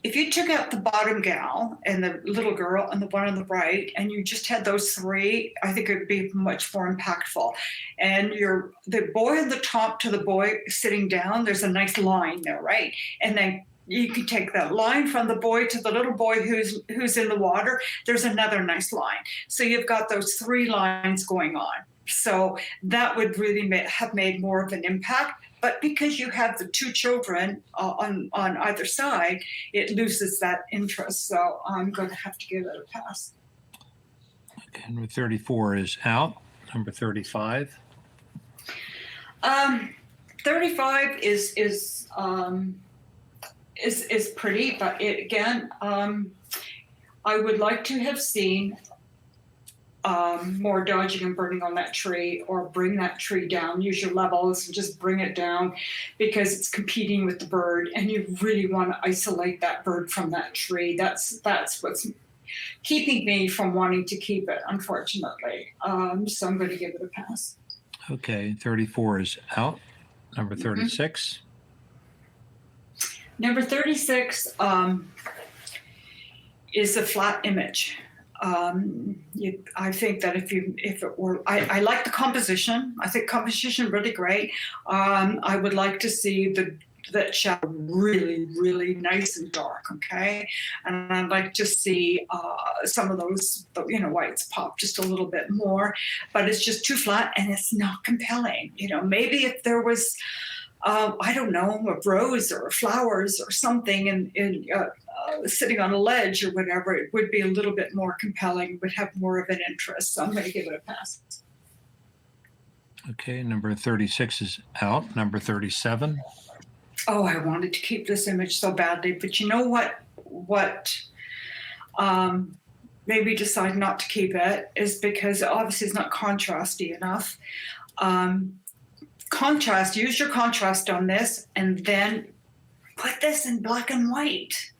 if you took out the bottom gal and the little girl and the one on the right, and you just had those three, I think it would be much more impactful. And the boy on the top to the boy sitting down, there's a nice line there, right? And then you can take that line from the boy to the little boy who's in the water. There's another nice line. So you've got those three lines going on. So that would really have made more of an impact. But because you have the two children on either side, it loses that interest. So I'm going to have to give it a pass. Okay, number 34 is out. Number 35. 35 is pretty, but again, I would like to have seen more dodging and burning on that tree, or bring that tree down. Use your levels and just bring it down, because it's competing with the bird, and you really want to isolate that bird from that tree. That's what's keeping me from wanting to keep it, unfortunately. So I'm going to give it a pass. Okay, 34 is out. Number 36. Number 36 is a flat image. I think that if it were, I like the composition. I think composition really great. I would like to see that shadow really, really nice and dark, okay? And I'd like to see some of those, whites pop just a little bit more, but it's just too flat and it's not compelling. Maybe if there was, I don't know, a rose or flowers or something in sitting on a ledge or whatever, it would be a little bit more compelling, would have more of an interest. So I'm going to give it a pass. Okay, number 36 is out. Number 37. Oh, I wanted to keep this image so badly, but you know what made me decide not to keep it is because obviously it's not contrasty enough. Use your contrast on this, and then put this in black and white.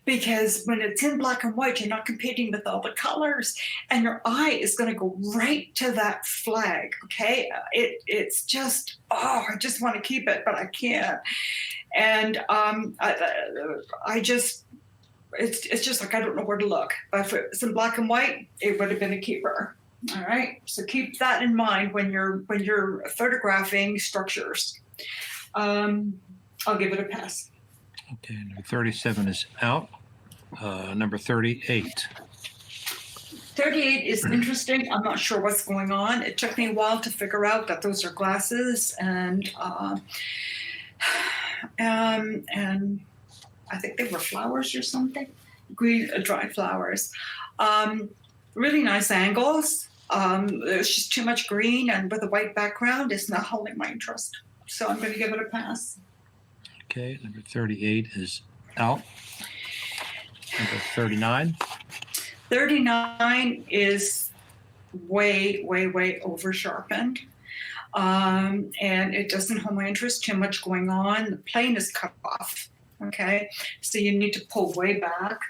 Because when it's in black and white, you're not competing with all the colors, and your eye is going to go right to that flag. Okay, it's just I just want to keep it, but I can't. And it's just like I don't know where to look. But if it was in black and white, it would have been a keeper. All right, so keep that in mind when you're photographing structures. I'll give it a pass. Okay, number 37 is out. Number 38. 38 is interesting. I'm not sure what's going on. It took me a while to figure out that those are glasses, and I think they were flowers or something, green dried flowers. Really nice angles. There's just too much green, and with a white background, it's not holding my interest. So I'm going to give it a pass. Okay, number 38 is out. Number 39. 39 is way, way, way over sharpened. And it doesn't hold my interest, too much going on. The plane is cut off. Okay, so you need to pull way back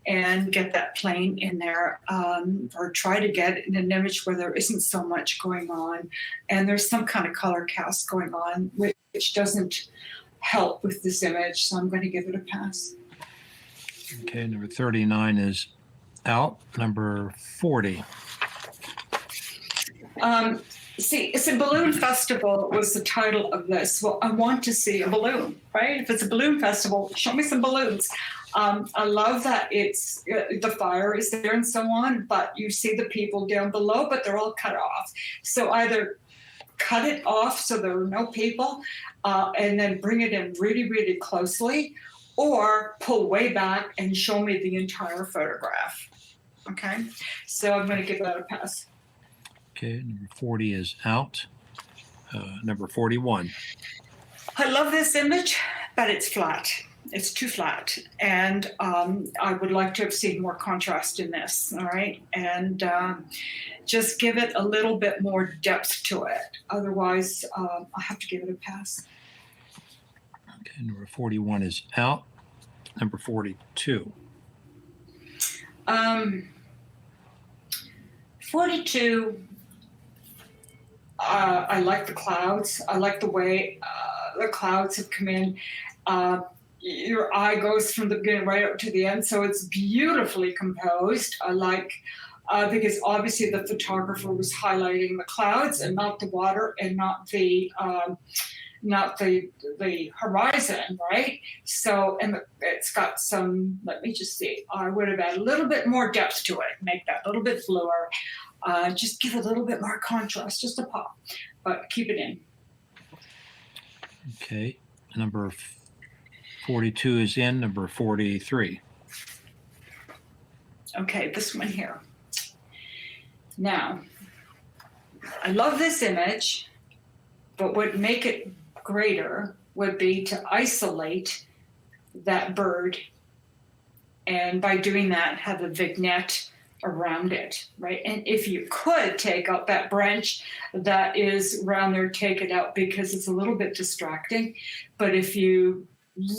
and get that plane in there, or try to get it in an image where there isn't so much going on, and there's some kind of color cast going on, which doesn't help with this image. So I'm going to give it a pass. Okay, number 39 is out. Number 40. See, it's a balloon festival was the title of this. Well, I want to see a balloon, right? If it's a balloon festival, show me some balloons. I love that it's the fire is there and so on, but you see the people down below, but they're all cut off. So either cut it off so there are no people, and then bring it in really, really closely, or pull way back and show me the entire photograph. Okay, so I'm going to give that a pass. Okay, number 40 is out. Number 41. I love this image, but it's flat. It's too flat, and I would like to have seen more contrast in this. All right, and just give it a little bit more depth to it. Otherwise, I have to give it a pass. Okay, number 41 is out. Number 42. 42. I like the clouds. I like the way the clouds have come in. Your eye goes from the beginning right up to the end, so it's beautifully composed. I like because obviously the photographer was highlighting the clouds and not the water and not the horizon, right? So, and it's got some. Let me just see. I would have added a little bit more depth to it, make that a little bit bluer. Just give a little bit more contrast, just a pop, but keep it in. Okay, number 42 is in. Number 43. Okay, this one here. Now, I love this image, but what would make it greater would be to isolate that bird, and by doing that, have a vignette around it, right? And if you could take out that branch that is around there, take it out because it's a little bit distracting. But if you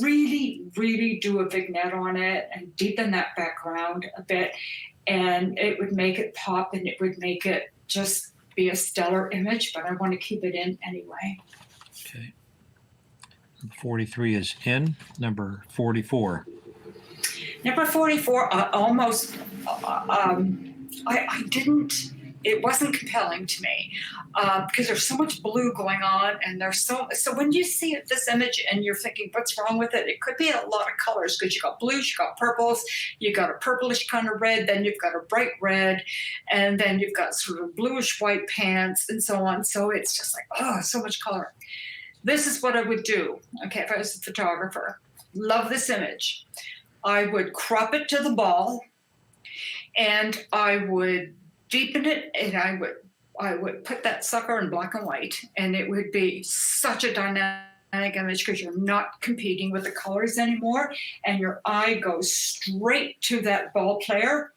really, really do a vignette on it and deepen that background a bit. And it would make it pop and it would make it just be a stellar image, but I want to keep it in anyway. Okay. Number 43 is in. Number 44. Number 44, I didn't, it wasn't compelling to me because there's so much blue going on, and so when you see this image and you're thinking, what's wrong with it? It could be a lot of colors because you got blues, you got purples, you got a purplish kind of red, then you've got a bright red, and then you've got sort of bluish white pants and so on. So it's just like, oh, so much color. This is what I would do, okay, if I was a photographer. Love this image. I would crop it to the ball, and I would deepen it, and I would put that sucker in black and white, and it would be such a dynamic image because you're not competing with the colors anymore, and your eye goes straight to that ball player,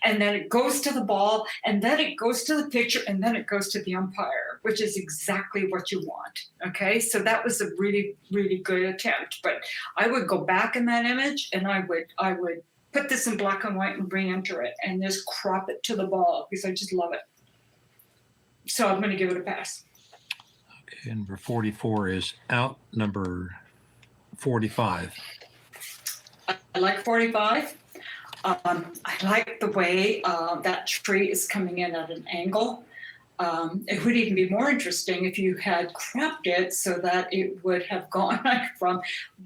and then it goes to the ball, and then it goes to the picture, and then it goes to the umpire, which is exactly what you want. Okay, so that was a really, really good attempt. But I would go back in that image, and I would put this in black and white and re-enter it, and just crop it to the ball because I just love it. So I'm going to give it a pass. Okay, number 44 is out. Number 45. I like 45. I like the way that tree is coming in at an angle. It would even be more interesting if you had cropped it so that it would have gone from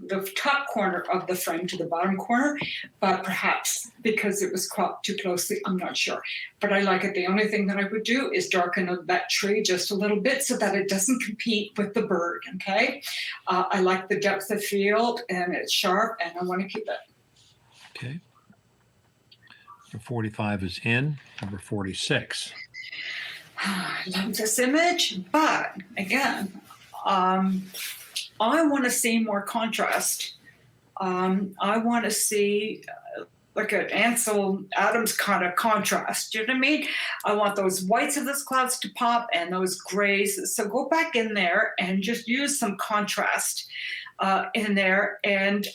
the top corner of the frame to the bottom corner, but perhaps because it was cropped too closely, I'm not sure. But I like it. The only thing that I would do is darken that tree just a little bit so that it doesn't compete with the bird, okay? I like the depth of field, and it's sharp, and I want to keep it. Okay. Number 45 is in. Number 46. I love this image, but again, I want to see more contrast. I want to see like an Ansel Adams kind of contrast. Do you know what I mean? I want those whites of those clouds to pop and those grays. So go back in there and just use some contrast in there and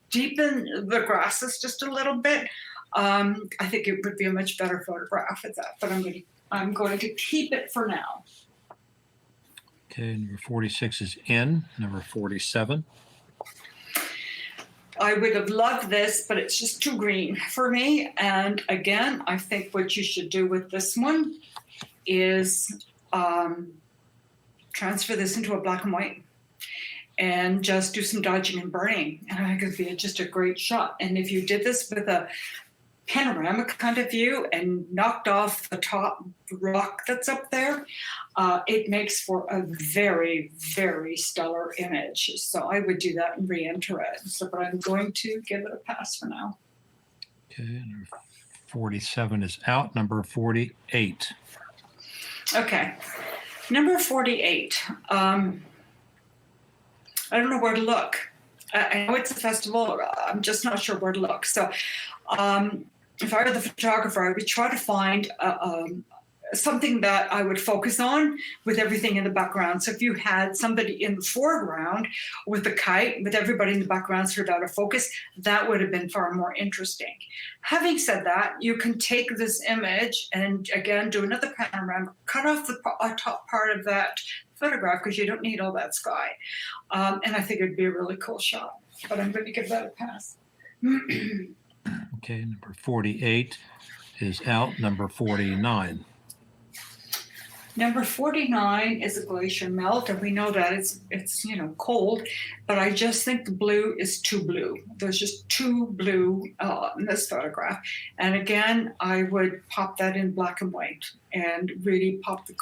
deepen the grasses just a little bit. I think it would be a much better photograph of that, but I'm going to keep it for now. Okay, number 46 is in. Number 47. I would have loved this, but it's just too green for me. And again, I think what you should do with this one is transfer this into a black and white and just do some dodging and burning. And I think it would be just a great shot. And if you did this with a panoramic kind of view and knocked off the top rock that's up there, it makes for a very, very stellar image. So I would do that and re-enter it. So, but I'm going to give it a pass for now. Okay, number 47 is out. Number 48. Okay, number 48. I don't know where to look. I know it's a festival. I'm just not sure where to look. So if I were the photographer, I would try to find something that I would focus on with everything in the background. So if you had somebody in the foreground with the kite, with everybody in the background sort of out of focus, that would have been far more interesting. Having said that, you can take this image and again, do another panorama, cut off the top part of that photograph because you don't need all that sky. And I think it'd be a really cool shot, but I'm going to give that a pass. Okay, number 48 is out. Number 49. Number 49 is a glacier melt, and we know that it's cold, but I just think the blue is too blue. There's just too blue in this photograph. And again, I would pop that in black and white and really pop the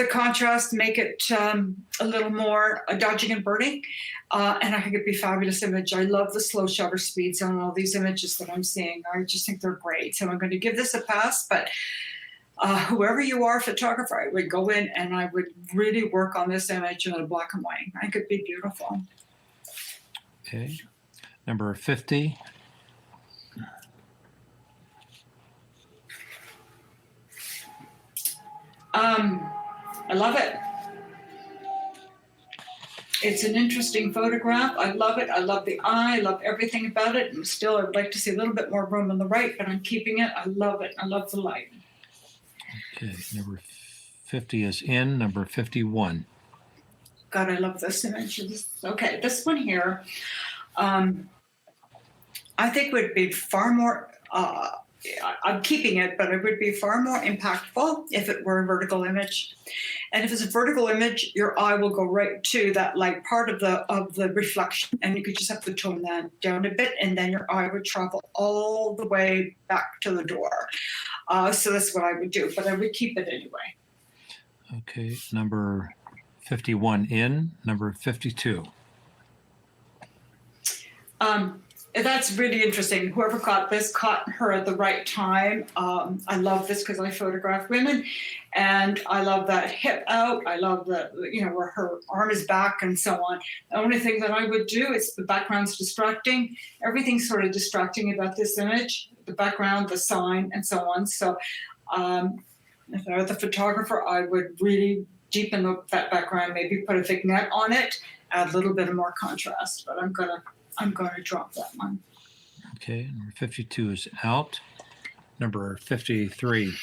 contrast, make it a little more dodging and burning. And I think it'd be a fabulous image. I love the slow shutter speeds on all these images that I'm seeing. I just think they're great. So I'm going to give this a pass, but whoever you are, photographer, I would go in and I would really work on this image in a black and white. I think it'd be beautiful. Okay. Number 50. I love it. It's an interesting photograph. I love it. I love the eye. I love everything about it. And still, I'd like to see a little bit more room on the right, but I'm keeping it. I love it. I love the light. Okay, number 50 is in. Number 51. God, I love this image. Okay, this one here, I think would be far more, I'm keeping it, but it would be far more impactful if it were a vertical image. And if it's a vertical image, your eye will go right to that like part of the reflection, and you could just have to tone that down a bit, and then your eye would travel all the way back to the door. So that's what I would do, but I would keep it anyway. Okay, number 51 in. Number 52. That's really interesting. Whoever caught this caught her at the right time. I love this because I photograph women, and I love that hip out. I love that, where her arm is back and so on. The only thing that I would do is the background's distracting. Everything's sort of distracting about this image, the background, the sign, and so on. So if I were the photographer, I would really deepen that background, maybe put a vignette on it, add a little bit of more contrast, but I'm going to drop that one. Okay, number 52 is out. Number 53.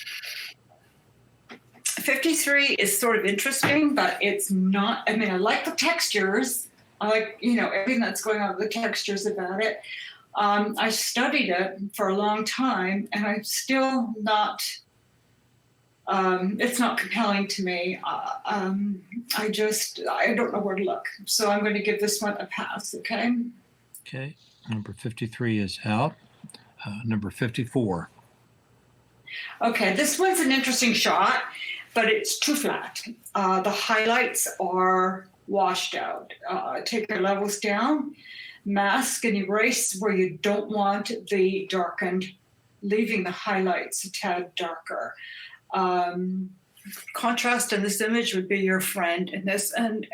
53 is sort of interesting, but it's not, I mean, I like the textures. I like, everything that's going on with the textures about it. I studied it for a long time, and I'm still not, it's not compelling to me. I don't know where to look. So I'm going to give this one a pass, okay? Okay, number 53 is out. Number 54. Okay, this one's an interesting shot, but it's too flat. The highlights are washed out. Take your levels down, mask and erase where you don't want the darkened, leaving the highlights a tad darker. Contrast in this image would be your friend in this, and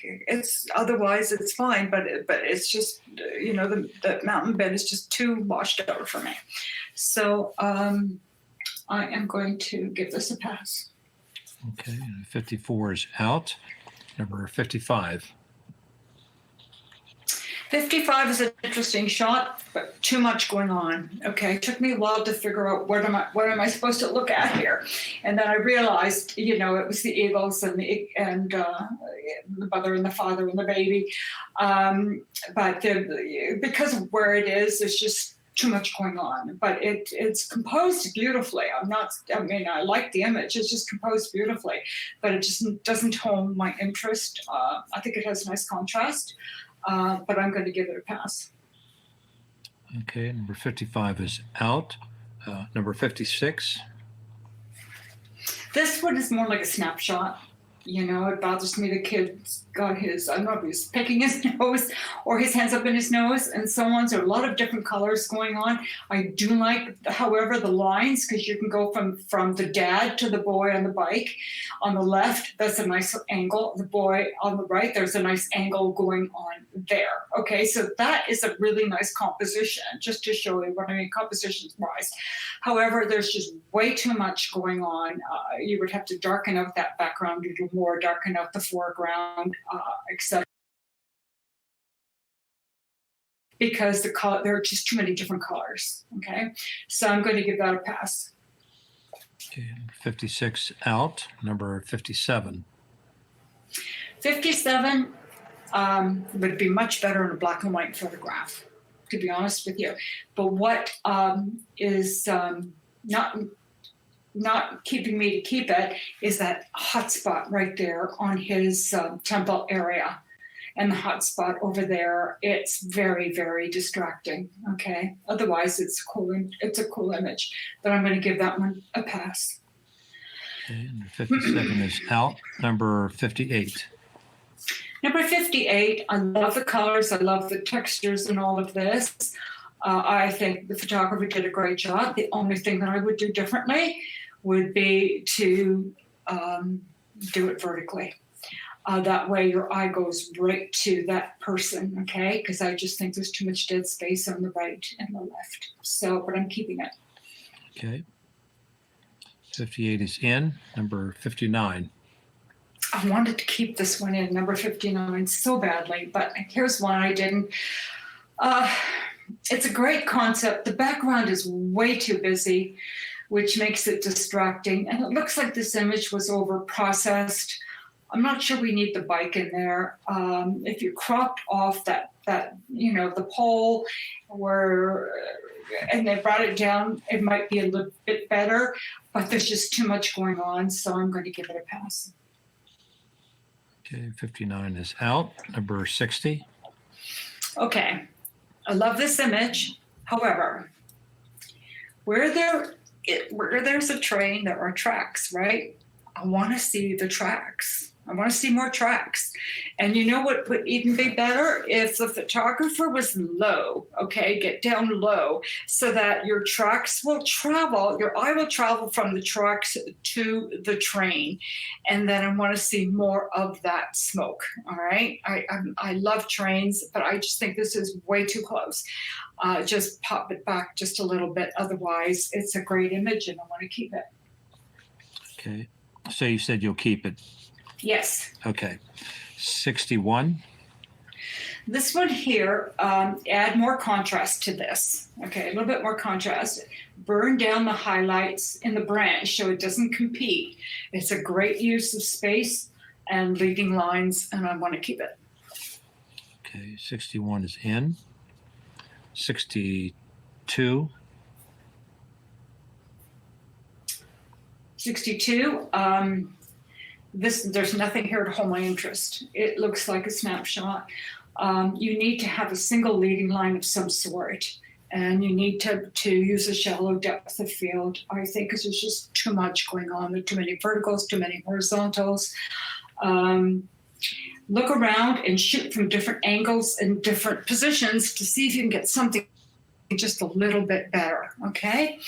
it's otherwise it's fine, but it's just the mountain bed is just too washed out for me. So I am going to give this a pass. Okay, 54 is out. Number 55. 55 is an interesting shot, but too much going on. Okay, it took me a while to figure out what am I supposed to look at here, and then I realized, it was the eagles and the mother and the father and the baby, but because of where it is, there's just too much going on. But it's composed beautifully. I like the image. It's just composed beautifully, but it just doesn't hold my interest. I think it has nice contrast. But I'm going to give it a pass. Okay, number 55 is out. Number 56. This one is more like a snapshot. It bothers me the kid's got his, I don't know if he's picking his nose or his hands up in his nose and so on. So a lot of different colors going on. I do like, however, the lines, because you can go from the dad to the boy on the bike. On the left, that's a nice angle. The boy on the right, there's a nice angle going on there. Okay, so that is a really nice composition, just to show you what I mean, composition-wise. However, there's just way too much going on. You would have to darken out that background a little more, darken out the foreground, etc. Because there are just too many different colors. Okay, so I'm going to give that a pass. Okay, 56 out. Number 57. 57 would be much better in a black and white photograph, to be honest with you. But what is not keeping me to keep it is that hot spot right there on his temple area. And the hot spot over there, it's very, very distracting, okay? Otherwise, it's a cool image, but I'm going to give that one a pass. Okay, number 57 is out. Number 58. Number 58, I love the colors, I love the textures and all of this. I think the photographer did a great job. The only thing that I would do differently would be to do it vertically. That way your eye goes right to that person, okay? Because I just think there's too much dead space on the right and the left. So, but I'm keeping it. Okay. 58 is in. Number 59. I wanted to keep this one in, number 59, so badly, but here's one I didn't. It's a great concept. The background is way too busy, which makes it distracting. And it looks like this image was over processed. I'm not sure we need the bike in there. If you cropped off that the pole and they brought it down, it might be a little bit better, but there's just too much going on. So I'm going to give it a pass. Okay, 59 is out. Number 60. Okay, I love this image. However, where there's a train, there are tracks, right? I want to see the tracks. I want to see more tracks. And you know what would even be better? If the photographer was low, okay, get down low so that your tracks will travel, your eye will travel from the tracks to the train. And then I want to see more of that smoke, all right? I love trains, but I just think this is way too close. Just pop it back just a little bit. Otherwise, it's a great image and I want to keep it. Okay, so you said you'll keep it. Yes. Okay. 61. This one here, add more contrast to this. Okay, a little bit more contrast. Burn down the highlights in the branch so it doesn't compete. It's a great use of space and leading lines, and I want to keep it. Okay, 61 is in. 62. 62. There's nothing here to hold my interest. It looks like a snapshot. You need to have a single leading line of some sort, and you need to use a shallow depth of field, I think, because there's just too much going on. There are too many verticals, too many horizontals. Look around and shoot from different angles and different positions to see if you can get something just a little bit better, okay?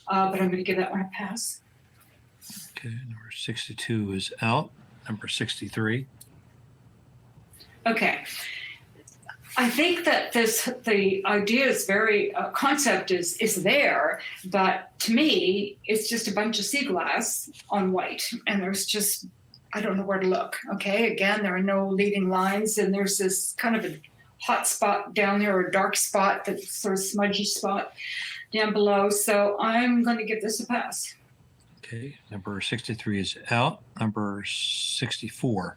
But I'm going to give that one a pass. Okay, number 62 is out. Number 63. Okay. I think that the idea is very, concept is there, but to me, it's just a bunch of sea glass on white. And there's just, I don't know where to look. Okay, again, there are no leading lines, and there's this kind of a hot spot down there, or a dark spot, that sort of smudgy spot down below. So I'm going to give this a pass. Okay, number 63 is out. Number 64.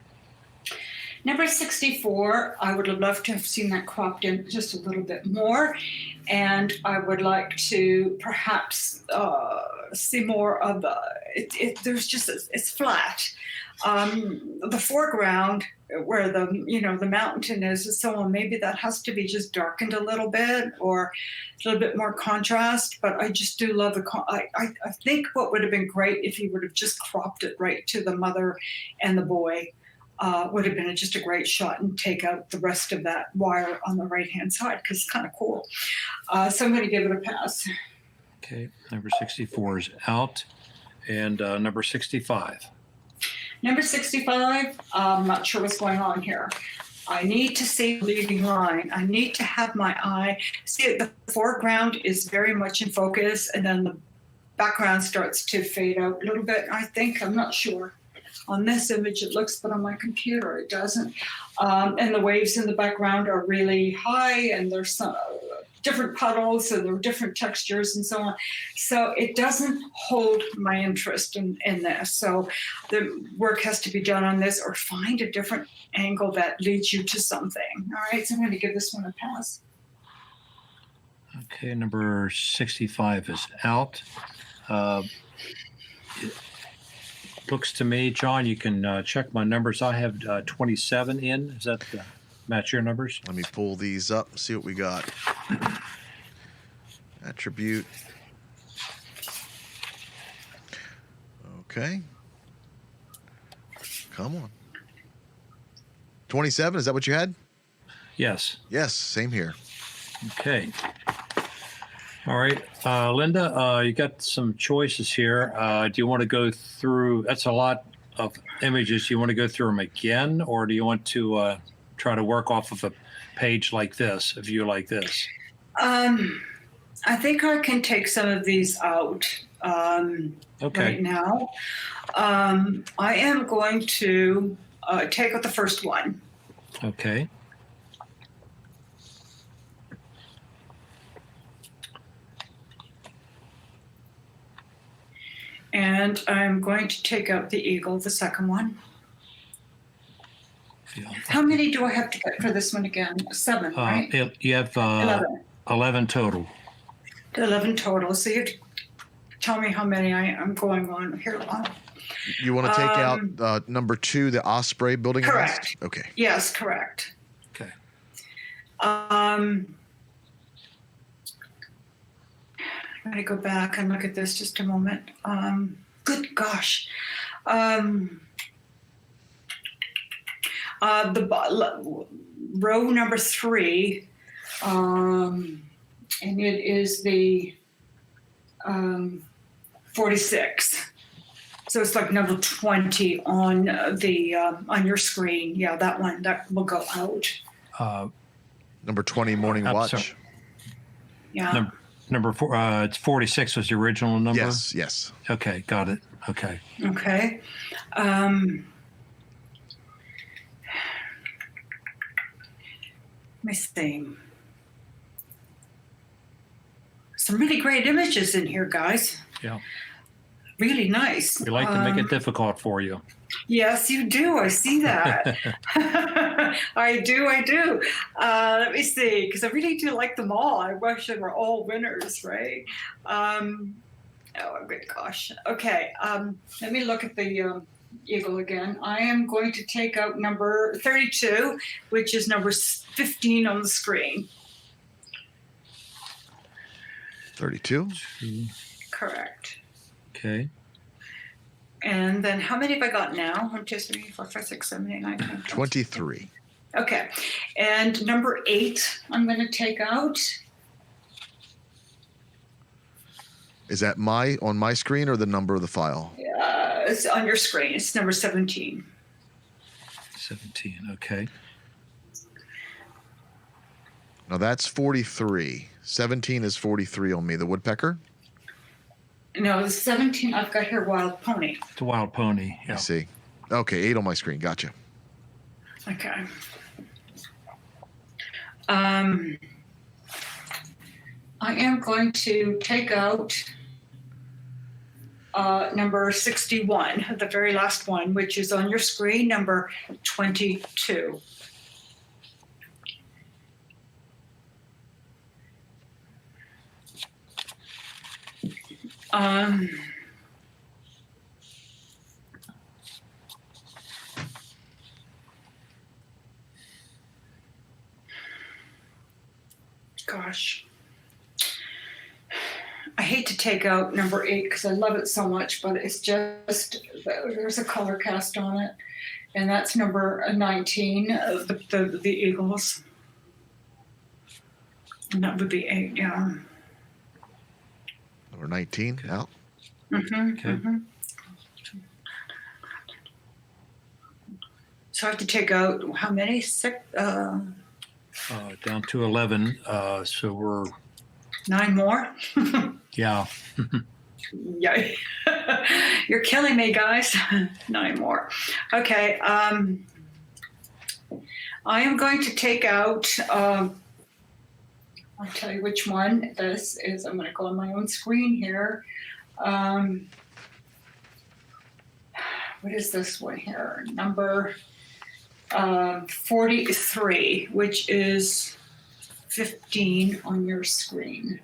Number 64, I would have loved to have seen that cropped in just a little bit more. And I would like to perhaps see more of it's flat. The foreground where the mountain is and so on, maybe that has to be just darkened a little bit or a little bit more contrast. But I just do love I think what would have been great if you would have just cropped it right to the mother and the boy. Would have been just a great shot, and take out the rest of that wire on the right-hand side because it's kind of cool. So I'm going to give it a pass. Okay, number 64 is out. And number 65. Number 65, I'm not sure what's going on here. I need to see the leading line. I need to have my eye. See, the foreground is very much in focus, and then the background starts to fade out a little bit, I think. I'm not sure. On this image it looks, but on my computer it doesn't. And the waves in the background are really high, and there's some different puddles, and there are different textures and so on. So it doesn't hold my interest in this. So the work has to be done on this, or find a different angle that leads you to something. All right, so I'm going to give this one a pass. Okay, number 65 is out. Looks to me, John, you can check my numbers. I have 27 in. Is that match your numbers? Let me pull these up and see what we got. Attribute. Okay. Come on. 27, is that what you had? Yes. Yes, same here. Okay. All right, Linda, you got some choices here. Do you want to go through, that's a lot of images. Do you want to go through them again, or do you want to try to work off of a page like this, a view like this? I I think I can take some of these out Okay. right now. I am going to take out the first one. Okay. And I'm going to take out the eagle, the second one. How many do I have to get for this one again? 7, right? You have 11 total. 11 total. So you have to tell me how many I'm going on here. You want to take out number 2, the Osprey building a Correct. nest? Okay. Yes, correct. Okay. I'm going to go back and look at this just a moment. Good gosh. Row number 3, and it is the 46. So it's like number 20 on on your screen. Yeah, that one that will go out. Number 20, Morning I'm Watch. sorry. Yeah. Number 4, it's 46 was the original number? Yes. Okay, got it. Okay. Okay. Let me see. Some really great images in here, guys. Yeah. Really nice. We like to make it difficult for you. Yes, you do. I see that. I do. Let me see, because I really do like them all. I wish they were all winners, right? Oh, good gosh. Okay. Let me look at the eagle again. I am going to take out number 32, which is number 15 on the screen. 32. Correct. Okay. And then how many have I got now? 1, 2, 3, 4, 5, 6, 7, 8, 9, 10. 23. Okay. And number 8, I'm going to take out. Is that on my screen or the number of the file? It's on your screen. It's number 17. 17. Okay. Now that's 43. 17 is 43 on me. The woodpecker? No, the 17 I've got here, wild pony. It's a wild pony. I Yeah. see. Okay, 8 on my screen. Gotcha. Okay. I am going to take out number 61, the very last one, which is on your screen, number 22. Gosh. I hate to take out number 8 because I love it so much, but it's just, there's a color cast on it. And that's number 19, the Eagles. And that would be 8, yeah. Number 19 out. Mm-hmm, Okay. mm-hmm. So I have to take out how many? 6? Down to 11. So we're 9 more? yeah. Yeah. You're killing me, guys. 9 more. Okay. I am going to take out, I'll tell you which one this is. I'm going to go on my own screen here. What is this one here? Number 43, which is 15 on your screen.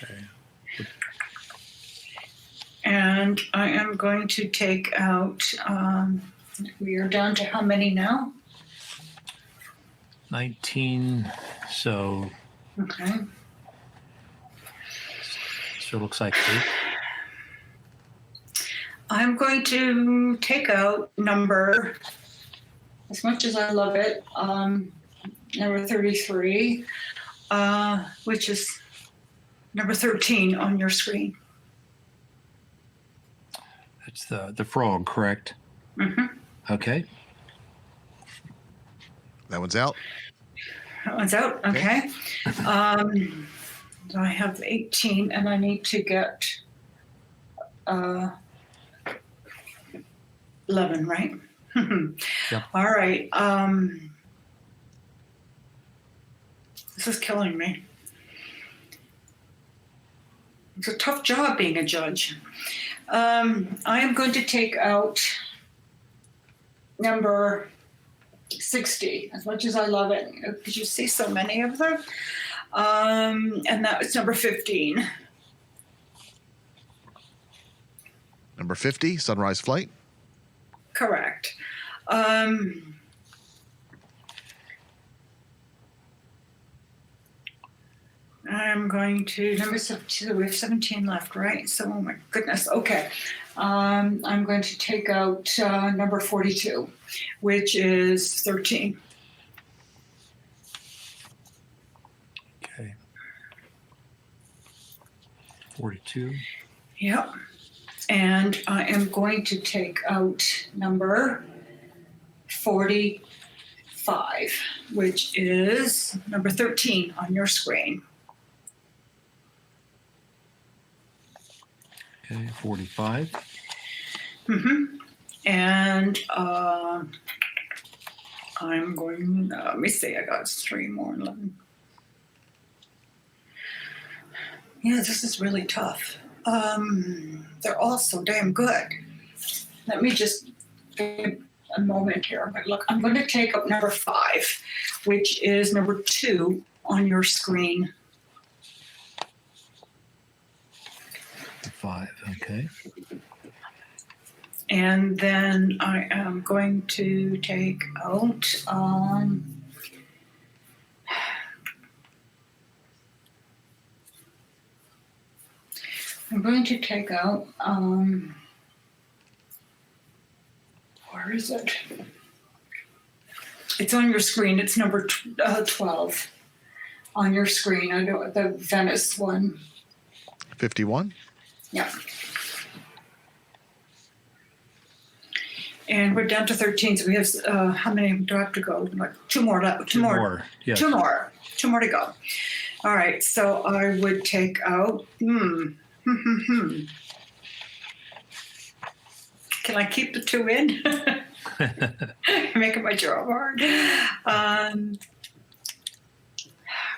Okay. And I am going to take out, we are down to how many now? 19. So Okay. it looks like 8. I'm going to take out number, as much as I love it, number 33, which is number 13 on your screen. That's the frog, correct? Mm-hmm. Okay. That one's out. That one's out. Okay. So I have 18, and I need to get 11, right? Yep. All right. This is killing me. It's a tough job being a judge. I am going to take out number 60, as much as I love it, because you see so many of them. And that was number 15. Number 50, Sunrise Flight. Correct. I'm going to number 17. We have 17 left, right? So, oh my goodness. Okay. I'm going to take out number 42, which is 13. Okay. 42. Yep. And I am going to take out number 45, which is number 13 on your screen. Okay, 45. Mm-hmm. And I'm going, let me see, I got 3 more, 11. Yeah, this is really tough. They're all so damn good. Let me just take a moment here. Look, I'm going to take up number 5, which is number 2 on your screen. 5, okay. And then I am going to take out I'm going to take out where is it? It's on your screen. It's number 12 on your screen. I know the Venice one. 51. Yeah. And we're down to 13. So we have how many do I have to go? Like 2 more left. 2 more. Yes. 2 more. 2 more to go. All right. So I would take out. Can I keep the 2 in? Making my job hard.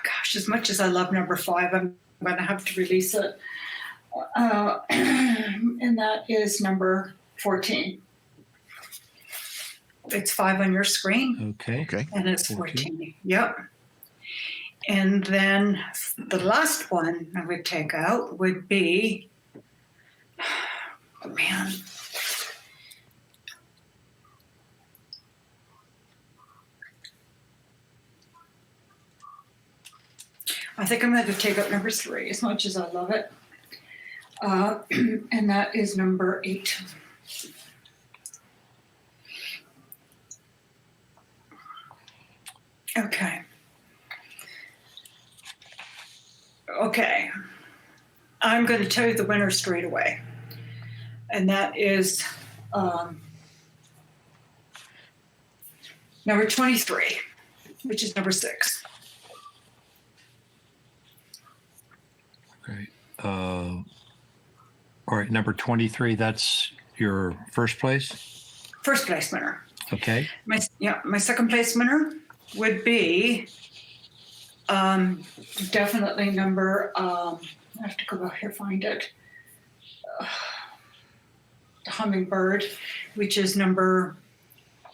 Gosh, as much as I love number 5, I'm going to have to release it. And that is number 14. It's 5 on your screen. Okay. And it's 14. Yep. And then the last one I would take out would be, oh man. I think I'm going to take out number 3, as much as I love it. And that is number 8. Okay. Okay. I'm going to tell you the winner straight away. And that is number 23, which is number 6. Great. All right, number 23, that's your first place? First place winner. Okay. My second place winner would be definitely number, I have to go out here find it. The hummingbird, which is number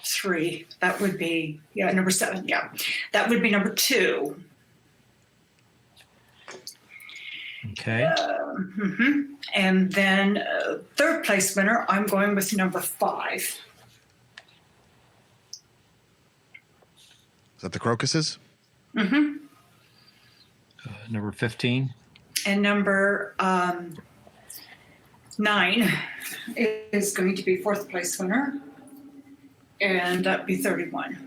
3. That would be, number 7, That would be number 2. Okay. And then third place winner, I'm going with number 5. Is that the crocuses? Number 15. And number 9 is going to be 4th place winner. And that'd be 31.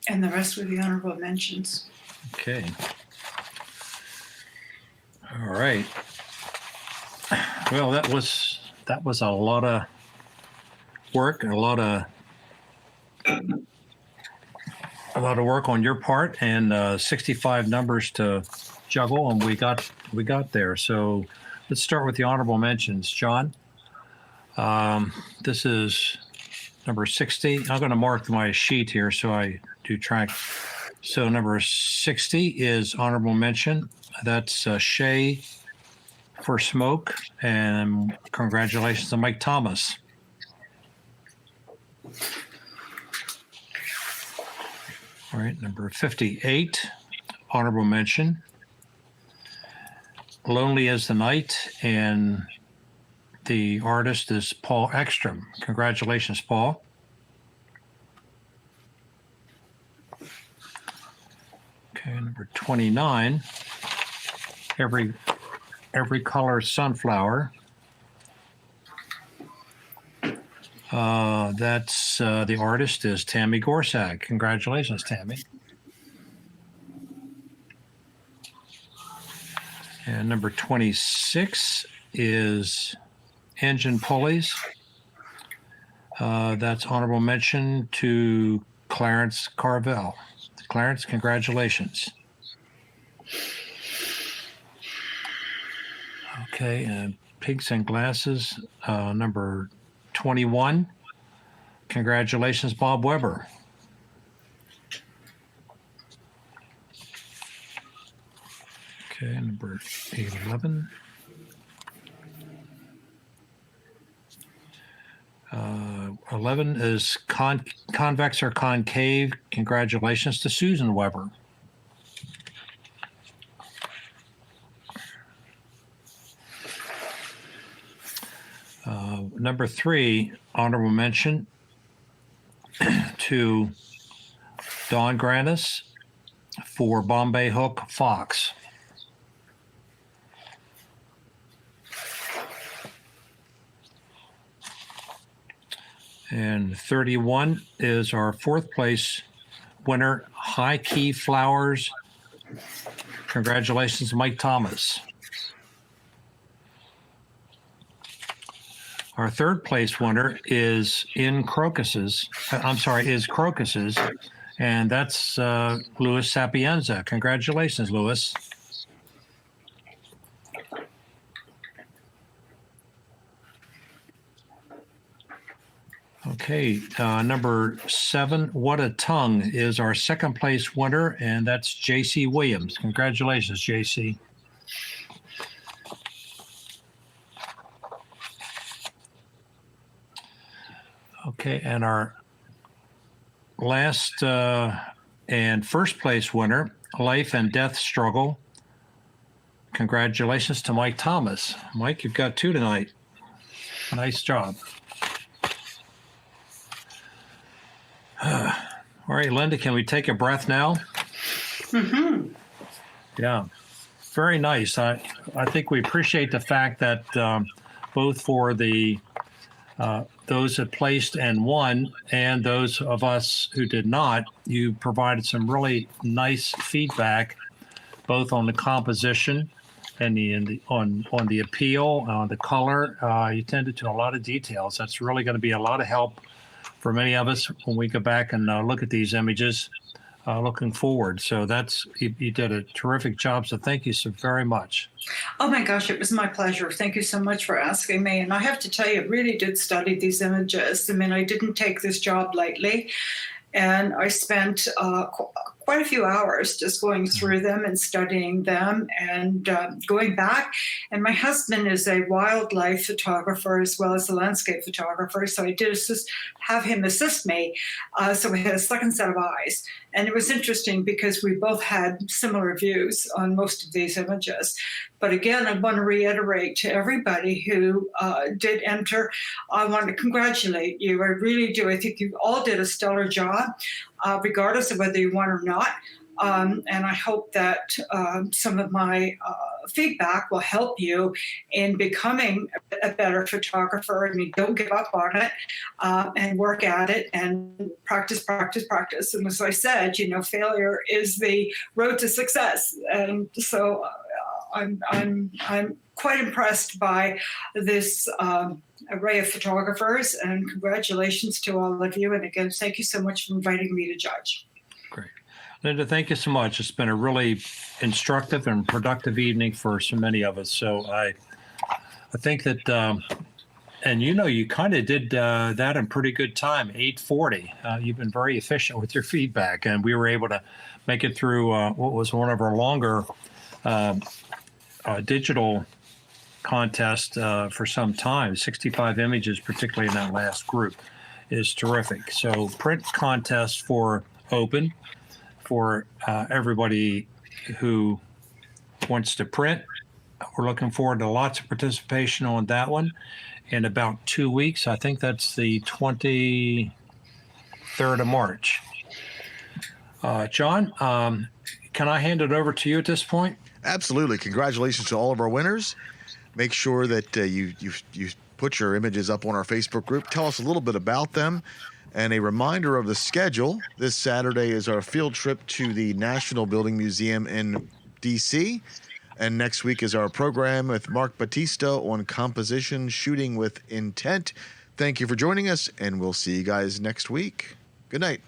And the rest would be honorable mentions. Okay. All right. Well, that was a lot of work and a lot of work on your part, and 65 numbers to juggle, and we got there. So let's start with the honorable mentions. John, this is number 60. I'm going to mark my sheet here so I do track. So number 60 is honorable mention. That's Shay for Smoke, and congratulations to Mike Thomas. All right, number 58, honorable mention. Lonely as the Night, and the artist is Paul Ekstrom. Congratulations, Paul. Okay, number 29, Every Color Sunflower. That's the artist is Tammy Gorsak. Congratulations, Tammy. And number 26 is Engine Pulleys. That's honorable mention to Clarence Carvel. Clarence, congratulations. Okay, and Pigs and Glasses, number 21. Congratulations, Bob Weber. Okay, number 11. 11 is Convex or Concave. Congratulations to Susan Weber. Number 3, honorable mention to Don Granis for Bombay Hook Fox. And 31 is our 4th place winner, High Key Flowers. Congratulations, Mike Thomas. Our 3rd place winner is Crocuses, and that's Louis Sapienza. Congratulations, Louis. Okay, number 7, What a Tongue, is our 2nd place winner, and that's J.C. Williams. Congratulations, J.C. Okay, and our last and 1st place winner, Life and Death Struggle. Congratulations to Mike Thomas. Mike, you've got 2 tonight. Nice job. All right, Linda, can we take a breath now? Mm-hmm. Yeah, very nice. I think we appreciate the fact that both for the those that placed and won, and those of us who did not, you provided some really nice feedback, both on the composition and on the appeal, the color. You tended to a lot of details. That's really going to be a lot of help for many of us when we go back and look at these images, looking forward. So you did a terrific job. So thank you so very much. Oh my gosh, it was my pleasure. Thank you so much for asking me. And I have to tell you, I really did study these images. I mean, I didn't take this job lightly. And I spent quite a few hours just going through them and studying them and going back. And my husband is a wildlife photographer as well as a landscape photographer. So I did have him assist me. So we had a second set of eyes. And it was interesting because we both had similar views on most of these images. But again, I want to reiterate to everybody who did enter, I want to congratulate you. I really do. I think you all did a stellar job, regardless of whether you won or not. And I hope that some of my feedback will help you in becoming a better photographer. I mean, don't give up on it, and work at it and practice. And as I said, failure is the road to success. And so I'm quite impressed by this array of photographers, and congratulations to all of you. And again, thank you so much for inviting me to judge. Great. Linda, thank you so much. It's been a really instructive and productive evening for so many of us. So I think that, and you kind of did that in pretty good time, 8:40. You've been very efficient with your feedback, and we were able to make it through what was one of our longer digital contests for some time. 65 images, particularly in that last group, is terrific. So print contest for open for everybody who wants to print. We're looking forward to lots of participation on that one in about 2 weeks. I think that's the 23rd of March. John, can I hand it over to you at this point? Absolutely. Congratulations to all of our winners. Make sure that you put your images up on our Facebook group. Tell us a little bit about them. And a reminder of the schedule. This Saturday is our field trip to the National Building Museum in D.C. And next week is our program with Mark Batista on composition, shooting with intent. Thank you for joining us, and we'll see you guys next week. Good night.